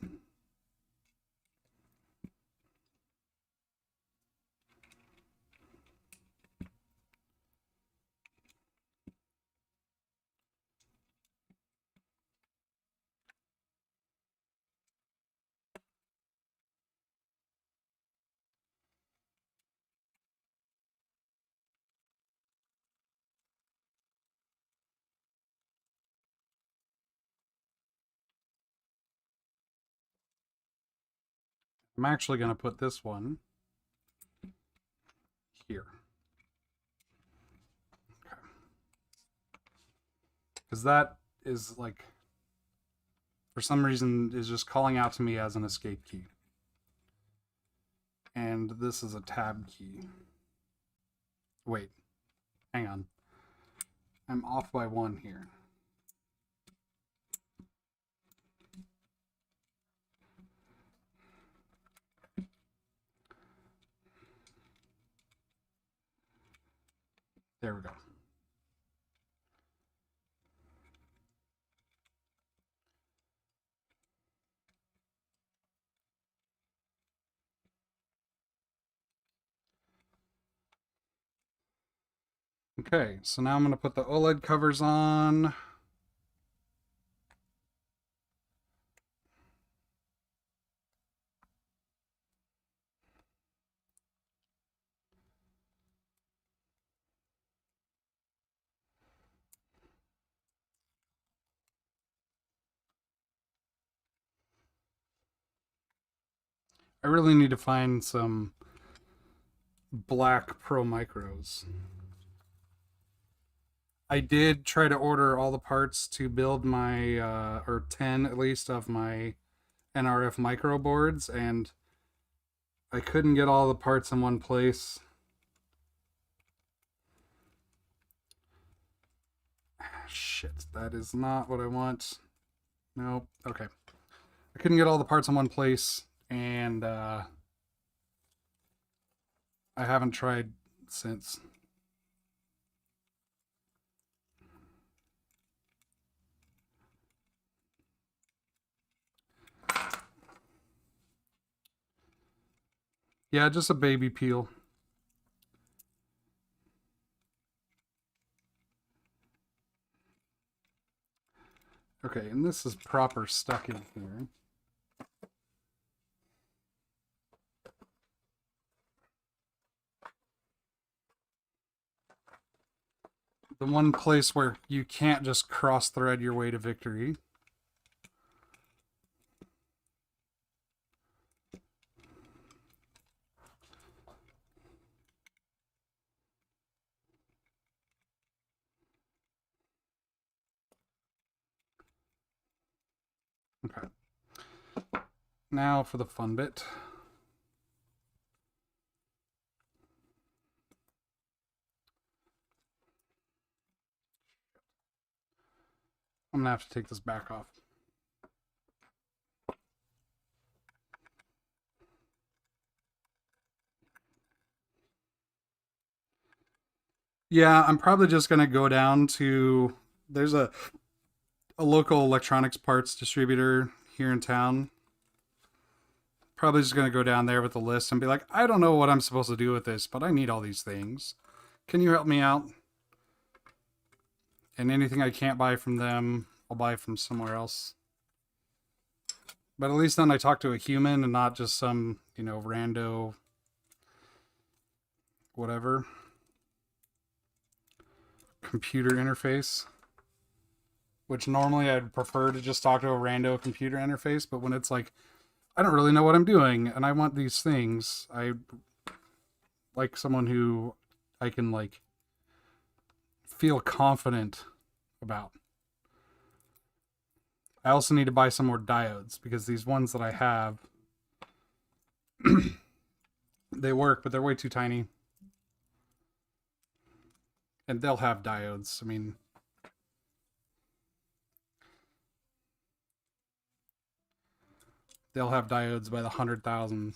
A: I'm actually going to put this one here. Okay. Because that is like, for some reason, is just calling out to me as an escape key. And this is a tab key. Wait, hang on. I'm off by one here. There we go. Okay, so now I'm going to put the OLED covers on. I really need to find some black Pro Micros. I did try to order all the parts to build my, or 10 at least, of my NRF micro boards, and I couldn't get all the parts in one place. Shit, that is not what I want. Nope. Okay. I couldn't get all the parts in one place, and I haven't tried since. Yeah, just a baby peel. Okay, and this is proper stuck in here. The one place where you can't just cross thread your way to victory. Okay. Now for the fun bit. I'm gonna have to take this back off. Yeah, I'm probably just gonna go down to, there's a local electronics parts distributor here in town. Probably just gonna go down there with the list and be like, I don't know what I'm supposed to do with this, but I need all these things. Can you help me out? And anything I can't buy from them, I'll buy from somewhere else. But at least then I talk to a human and not just some, you know, rando whatever computer interface. Which normally I'd prefer to just talk to a rando computer interface, but when it's like, I don't really know what I'm doing and I want these things, I like someone who I can like feel confident about. I also need to buy some more diodes because these ones that I have, they work, but they're way too tiny. And they'll have diodes. I mean, they'll have diodes by the 100,000.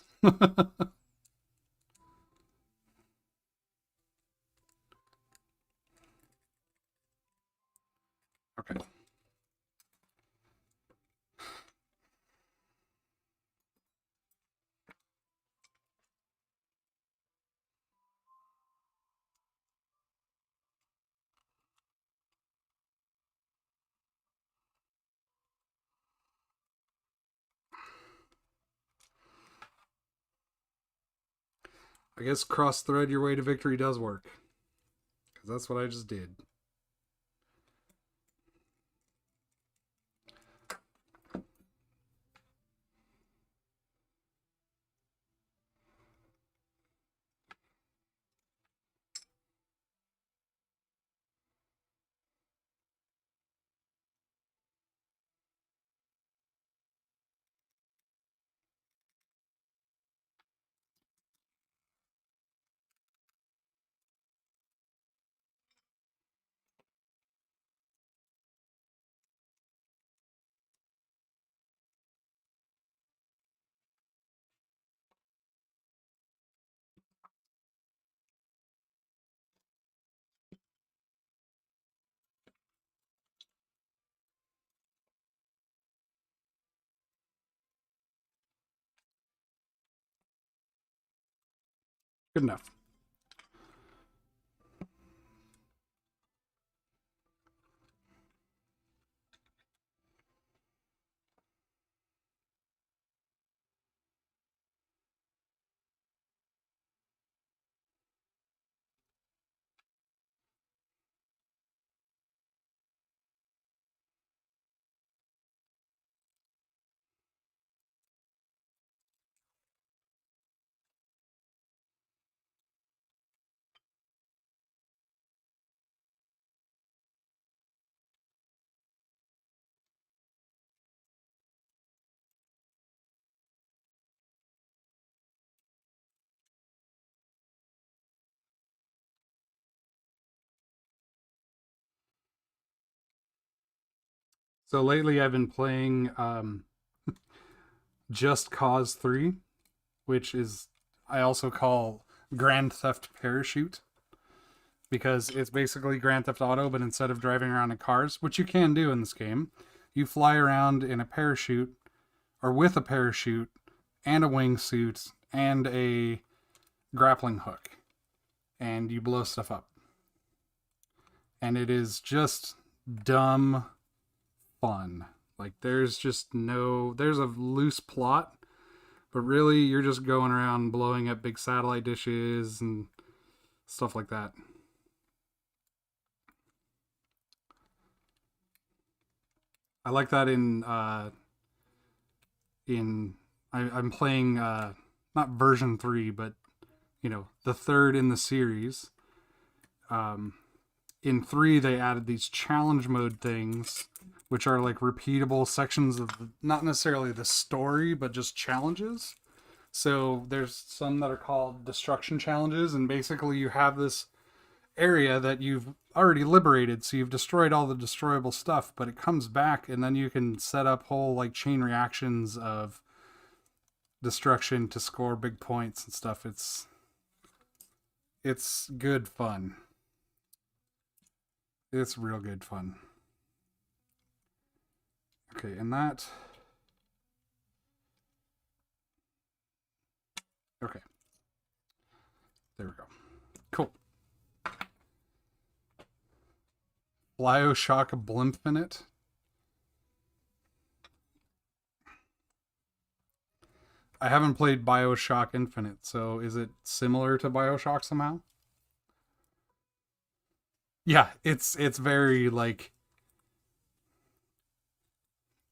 A: I guess cross-thread your way to victory does work. Because that's what I just did. Good enough. So lately I've been playing Just Cause 3, which is I also call Grand Theft Parachute, because it's basically Grand Theft Auto, but instead of driving around in cars, which you can do in this game, you fly around in a parachute, or with a parachute, and a wingsuit, and a grappling hook, and you blow stuff up. And it is just dumb fun. Like, there's a loose plot, but really you're just going around blowing up big satellite dishes and stuff like that. I like that I'm playing not version 3, but the third in the series. In 3 they added these challenge mode things, which are like repeatable sections of not necessarily the story, but just challenges. So there's some that are called destruction challenges, and basically you have this area that you've already liberated, so you've destroyed all the destroyable stuff, but it comes back, and then you can set up whole like chain reactions of destruction to score big points and stuff. It's good fun. It's real good fun. Okay, and that. Okay. There we go. Cool. Bioshock Infinite. I haven't played Bioshock Infinite, so is it similar to Bioshock somehow? Yeah, it's very like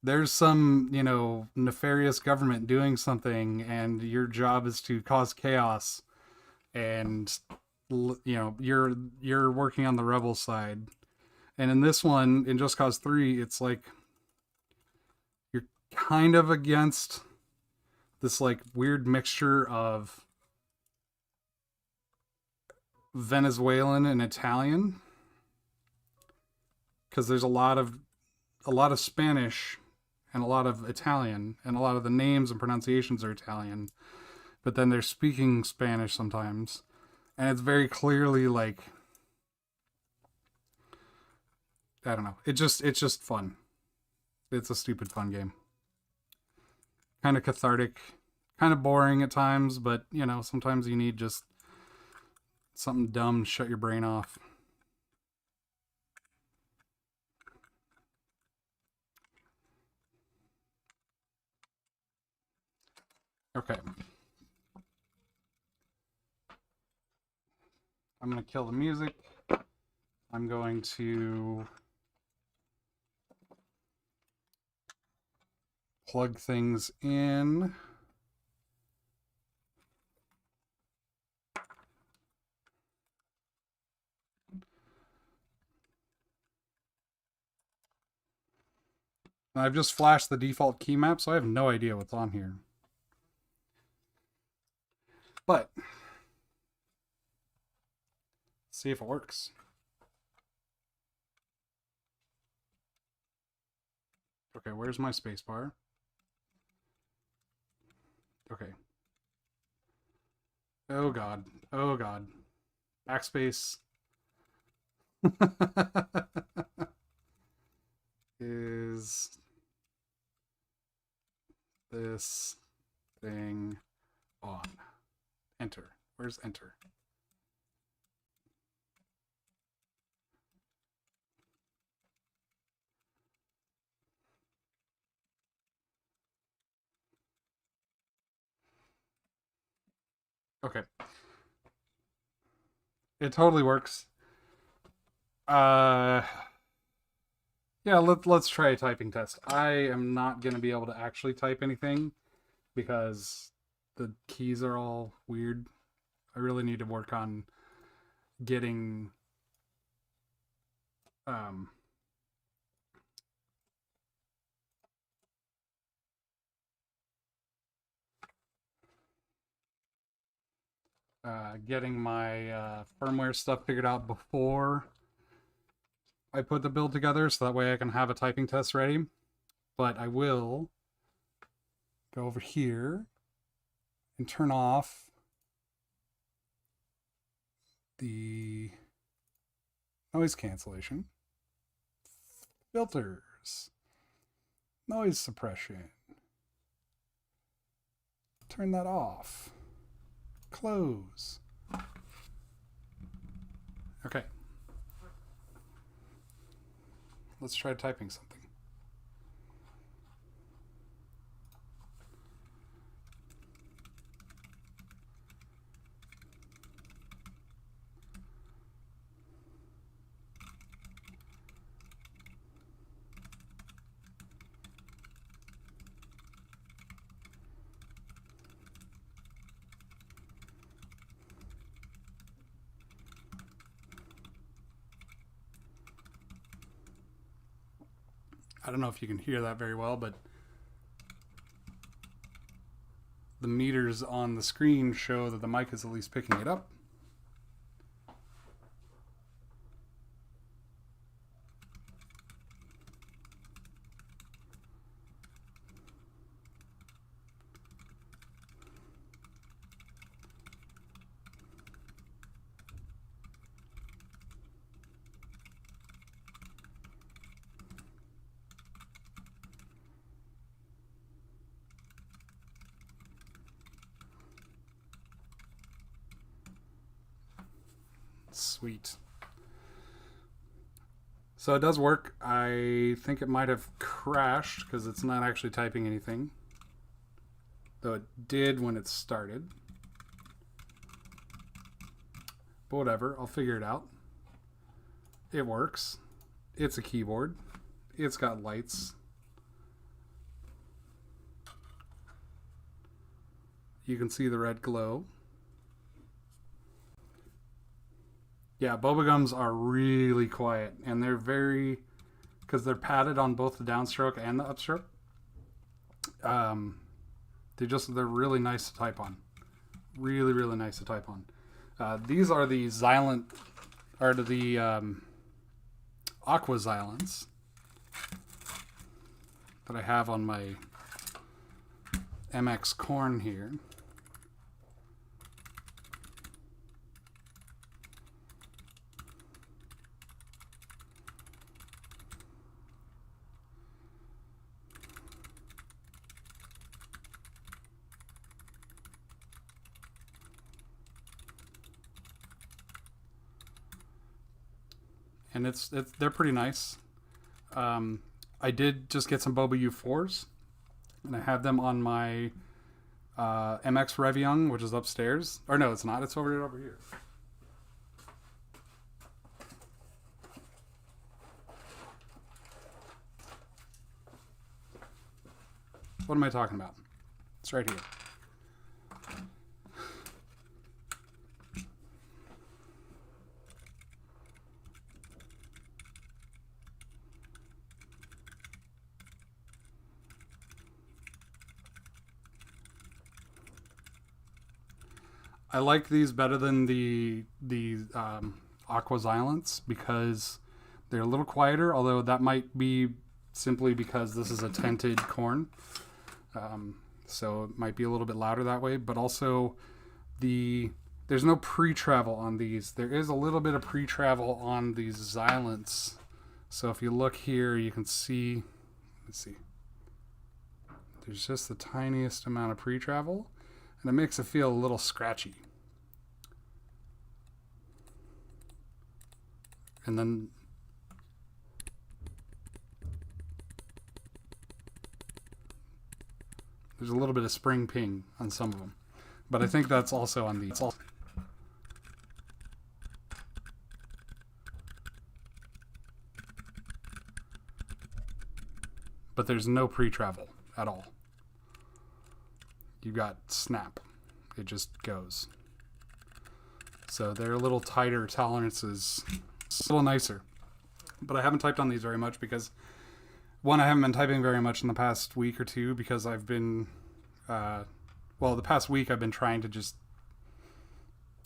A: there's some, nefarious government doing something, and your job is to cause chaos, and you're working on the rebel side. And in this one, in Just Cause 3, it's like you're kind of against this like weird mixture of Venezuelan and Italian, because there's a lot of Spanish and a lot of Italian, and a lot of the names and pronunciations are Italian, but then they're speaking Spanish sometimes, and it's very clearly like, I don't know. It's just fun. It's a stupid fun game. Kind of cathartic, kind of boring at times, but sometimes you need just something dumb to shut your brain off. Okay. I'm going to kill the music. I'm going to plug things in. And I've just flashed the default key map, so I have no idea what's on here. But see if it works. Okay, where's my spacebar? Okay. Oh god. Oh god. Backspace. Is this thing on? Enter. Where's enter? Okay. It totally works. Yeah, let's try a typing test. I am not going to be able to actually type anything because the keys are all weird. I really need to work on getting getting my firmware stuff figured out before I put the build together, so that way I can have a typing test ready. But I will go over here and turn off the noise cancellation, filters, noise suppression, turn that off, close. Okay. Let's try typing something. I don't know if you can hear that very well, but the meters on the screen show that the mic is at least picking it up. Sweet. So it does work. I think it might have crashed because it's not actually typing anything. Though it did when it started. But whatever, I'll figure it out. It works. It's a keyboard. It's got lights. You can see the red glow. Yeah, boba gums are really quiet, and they're very, because they're padded on both the downstroke and the upstroke. They're really nice to type on. Really, really nice to type on. These are the aqua xylants that I have on my MX Corn here. And they're pretty nice. I did just get some Boba U4s, and I have them on my MX Reviung, which is upstairs. Or no, it's not. It's over here. What am I talking about? It's right here. I like these better than the Aqua Xylants because they're a little quieter, although that might be simply because this is a tinted corn. So it might be a little bit louder that way, but also there's no pre-travel on these. There is a little bit of pre-travel on these Xylants. So if you look here, you can see, let's see, there's just the tiniest amount of pre-travel, and it makes it feel a little scratchy. And then there's a little bit of spring ping on some of them, but I think that's also on these. But there's no pre-travel at all. You got snap. It just goes. So they're a little tighter tolerances. It's a little nicer. But I haven't typed on these very much because, one, I haven't been typing very much in the past week or two because I've been, well, the past week I've been trying to just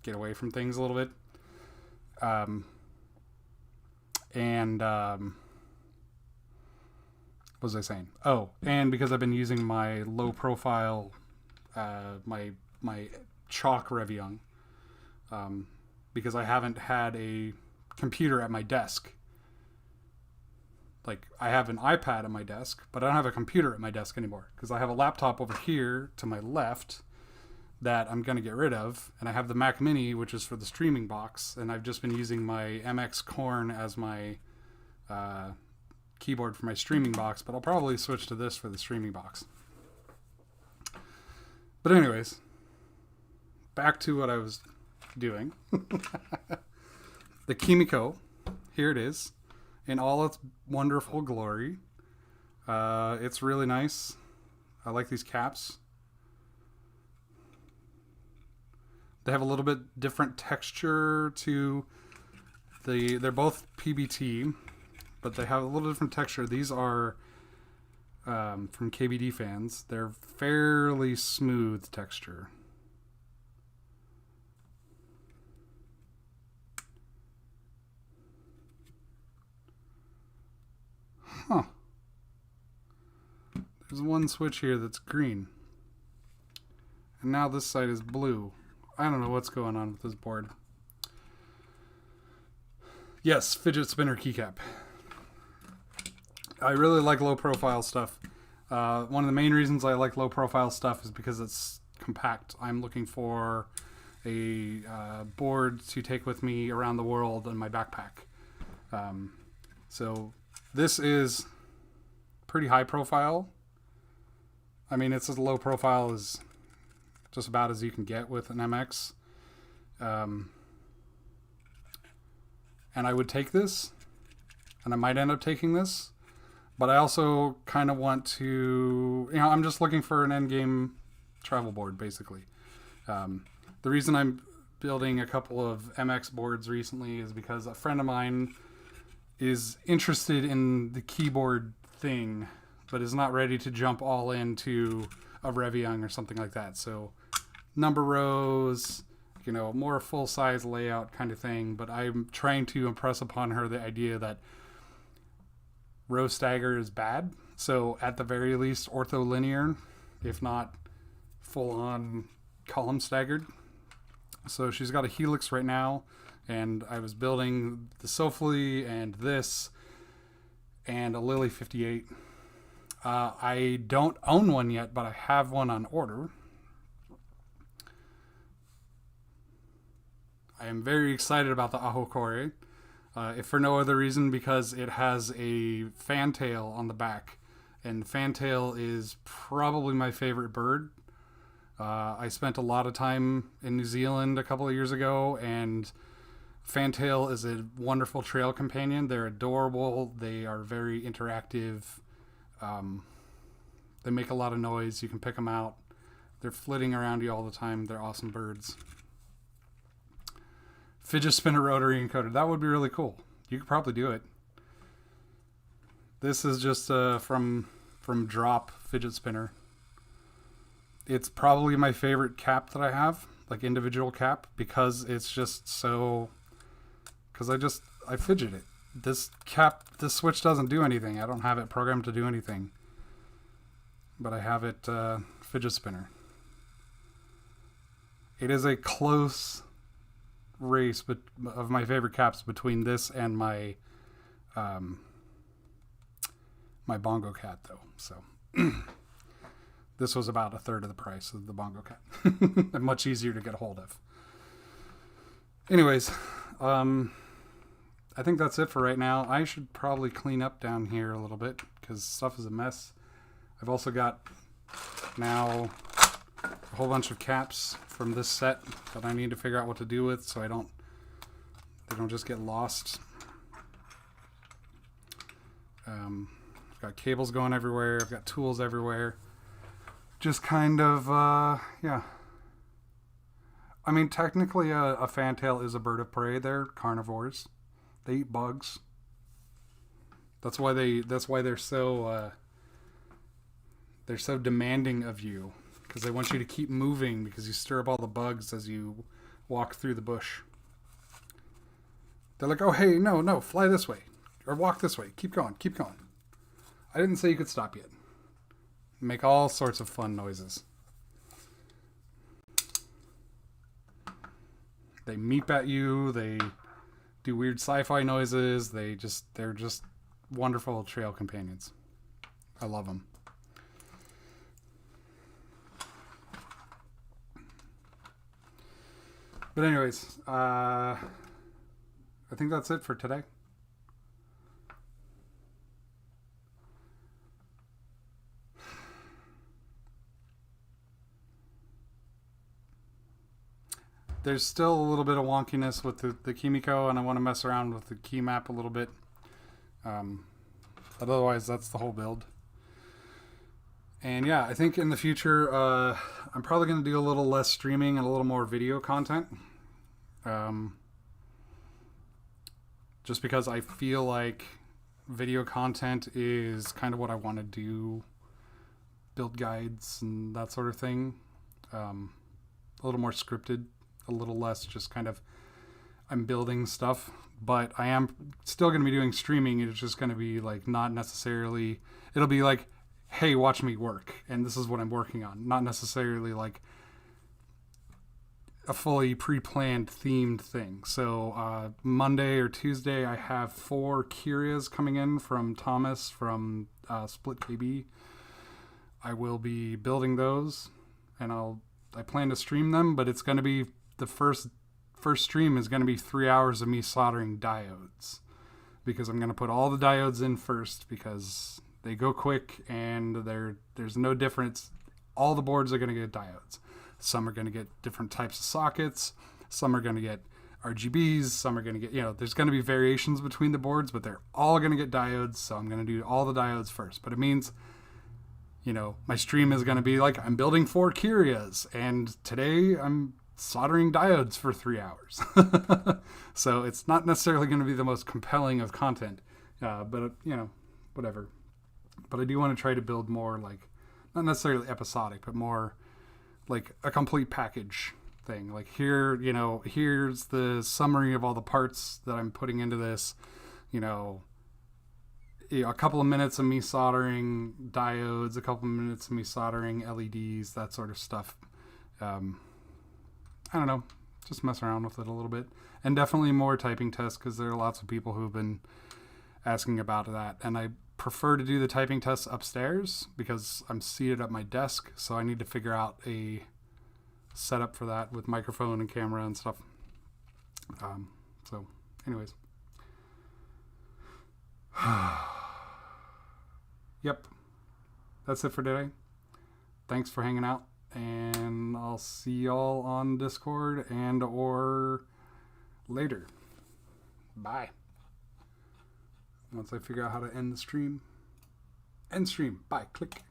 A: get away from things a little bit. What was I saying? Oh, and because I've been using my low profile, my chalk Reflowing, because I haven't had a computer at my desk. Like, I have an iPad at my desk, but I don't have a computer at my desk anymore because I have a laptop over here to my left that I'm going to get rid of, and I have the Mac Mini, which is for the streaming box, and I've just been using my MX Corn as my keyboard for my streaming box, but I'll probably switch to this for the streaming box. But anyways, back to what I was doing. The Kimiko, here it is, in all its wonderful glory. It's really nice. I like these caps. They have a little bit different texture to they're both PBT, but they have a little different texture. These are from KBD fans. They're fairly smooth texture. Huh. There's one switch here that's green. And now this side is blue. I don't know what's going on with this board. Yes, fidget spinner keycap. I really like low profile stuff. One of the main reasons I like low profile stuff is because it's compact. I'm looking for a board to take with me around the world in my backpack. So this is pretty high profile. I mean, it's as low profile as just about as you can get with an MX. And I would take this, and I might end up taking this, but I also kind of want to, I'm just looking for an endgame travel board, basically. The reason I'm building a couple of MX boards recently is because a friend of mine is interested in the keyboard thing, but is not ready to jump all into a Reflowing or something like that. So number rows, more full-size layout kind of thing, but I'm trying to impress upon her the idea that row stagger is bad. So at the very least, ortholinear, if not full-on column staggered. So she's got a Helix right now, and I was building the Sofle and this and a Lily 58. I don't own one yet, but I have one on order. I am very excited about the Ahokore, if for no other reason because it has a fantail on the back, and fantail is probably my favorite bird. I spent a lot of time in New Zealand a couple of years ago, and fantail is a wonderful trail companion. They're adorable. They are very interactive. They make a lot of noise. You can pick them out. They're flitting around you all the time. They're awesome birds. Fidget spinner rotary encoder. That would be really cool. You could probably do it. This is just from Drop fidget spinner. It's probably my favorite cap that I have, like individual cap, because it's just so. Because I fidget it. This switch doesn't do anything. I don't have it programmed to do anything. But I have it fidget spinner. It is a close race of my favorite caps between this and my my bongo cat, though. So this was about a third of the price of the bongo cat. And much easier to get a hold of. Anyways, I think that's it for right now. I should probably clean up down here a little bit because stuff is a mess. I've also got now a whole bunch of caps from this set that I need to figure out what to do with so they don't just get lost. I've got cables going everywhere. I've got tools everywhere. Just kind of, yeah. I mean, technically a fantail is a bird of prey. They're carnivores. They eat bugs. That's why they're so demanding of you, because they want you to keep moving because you stir up all the bugs as you walk through the bush. They're like, oh, hey, no, fly this way. Or walk this way. Keep going. I didn't say you could stop yet. Make all sorts of fun noises. They meep at you. They do weird sci-fi noises. They're just wonderful trail companions. I love them. But anyways, I think that's it for today. There's still a little bit of wonkiness with the Kimiko, and I want to mess around with the key map a little bit. But otherwise, that's the whole build. And yeah, I think in the future, I'm probably going to do a little less streaming and a little more video content. Just because I feel like video content is kind of what I want to do. Build guides and that sort of thing. A little more scripted. A little less just kind of I'm building stuff, but I am still going to be doing streaming. It's just going to be like not necessarily, it'll be like, hey, watch me work and this is what I'm working on, not necessarily like a fully pre-planned themed thing. So Monday or Tuesday I have 4 Kyrias coming in from Thomas from Split KB. I will be building those and I plan to stream them, but it's going to be the first stream is going to be 3 hours of me soldering diodes, because I'm going to put all the diodes in first because they go quick and there's no difference. All the boards are going to get diodes. Some are going to get different types of sockets. Some are going to get RGBs. Some are going to get, there's going to be variations between the boards, but they're all going to get diodes. So I'm going to do all the diodes first, but it means, my stream is going to be like, I'm building 4 Kyrias and today I'm soldering diodes for 3 hours. So it's not necessarily going to be the most compelling of content, but whatever. But I do want to try to build more like, not necessarily episodic, but more like a complete package thing. Like here, here's the summary of all the parts that I'm putting into this, a couple of minutes of me soldering diodes, a couple of minutes of me soldering LEDs, that sort of stuff. I don't know, just mess around with it a little bit. And definitely more typing tests, because there are lots of people who've been asking about that. And I prefer to do the typing tests upstairs because I'm seated at my desk, so I need to figure out a setup for that with microphone and camera and stuff. So anyways. Yep, that's it for today. Thanks for hanging out, and I'll see y'all on Discord and or later. Bye. Once I figure out how to end the stream. End stream. Bye. Click.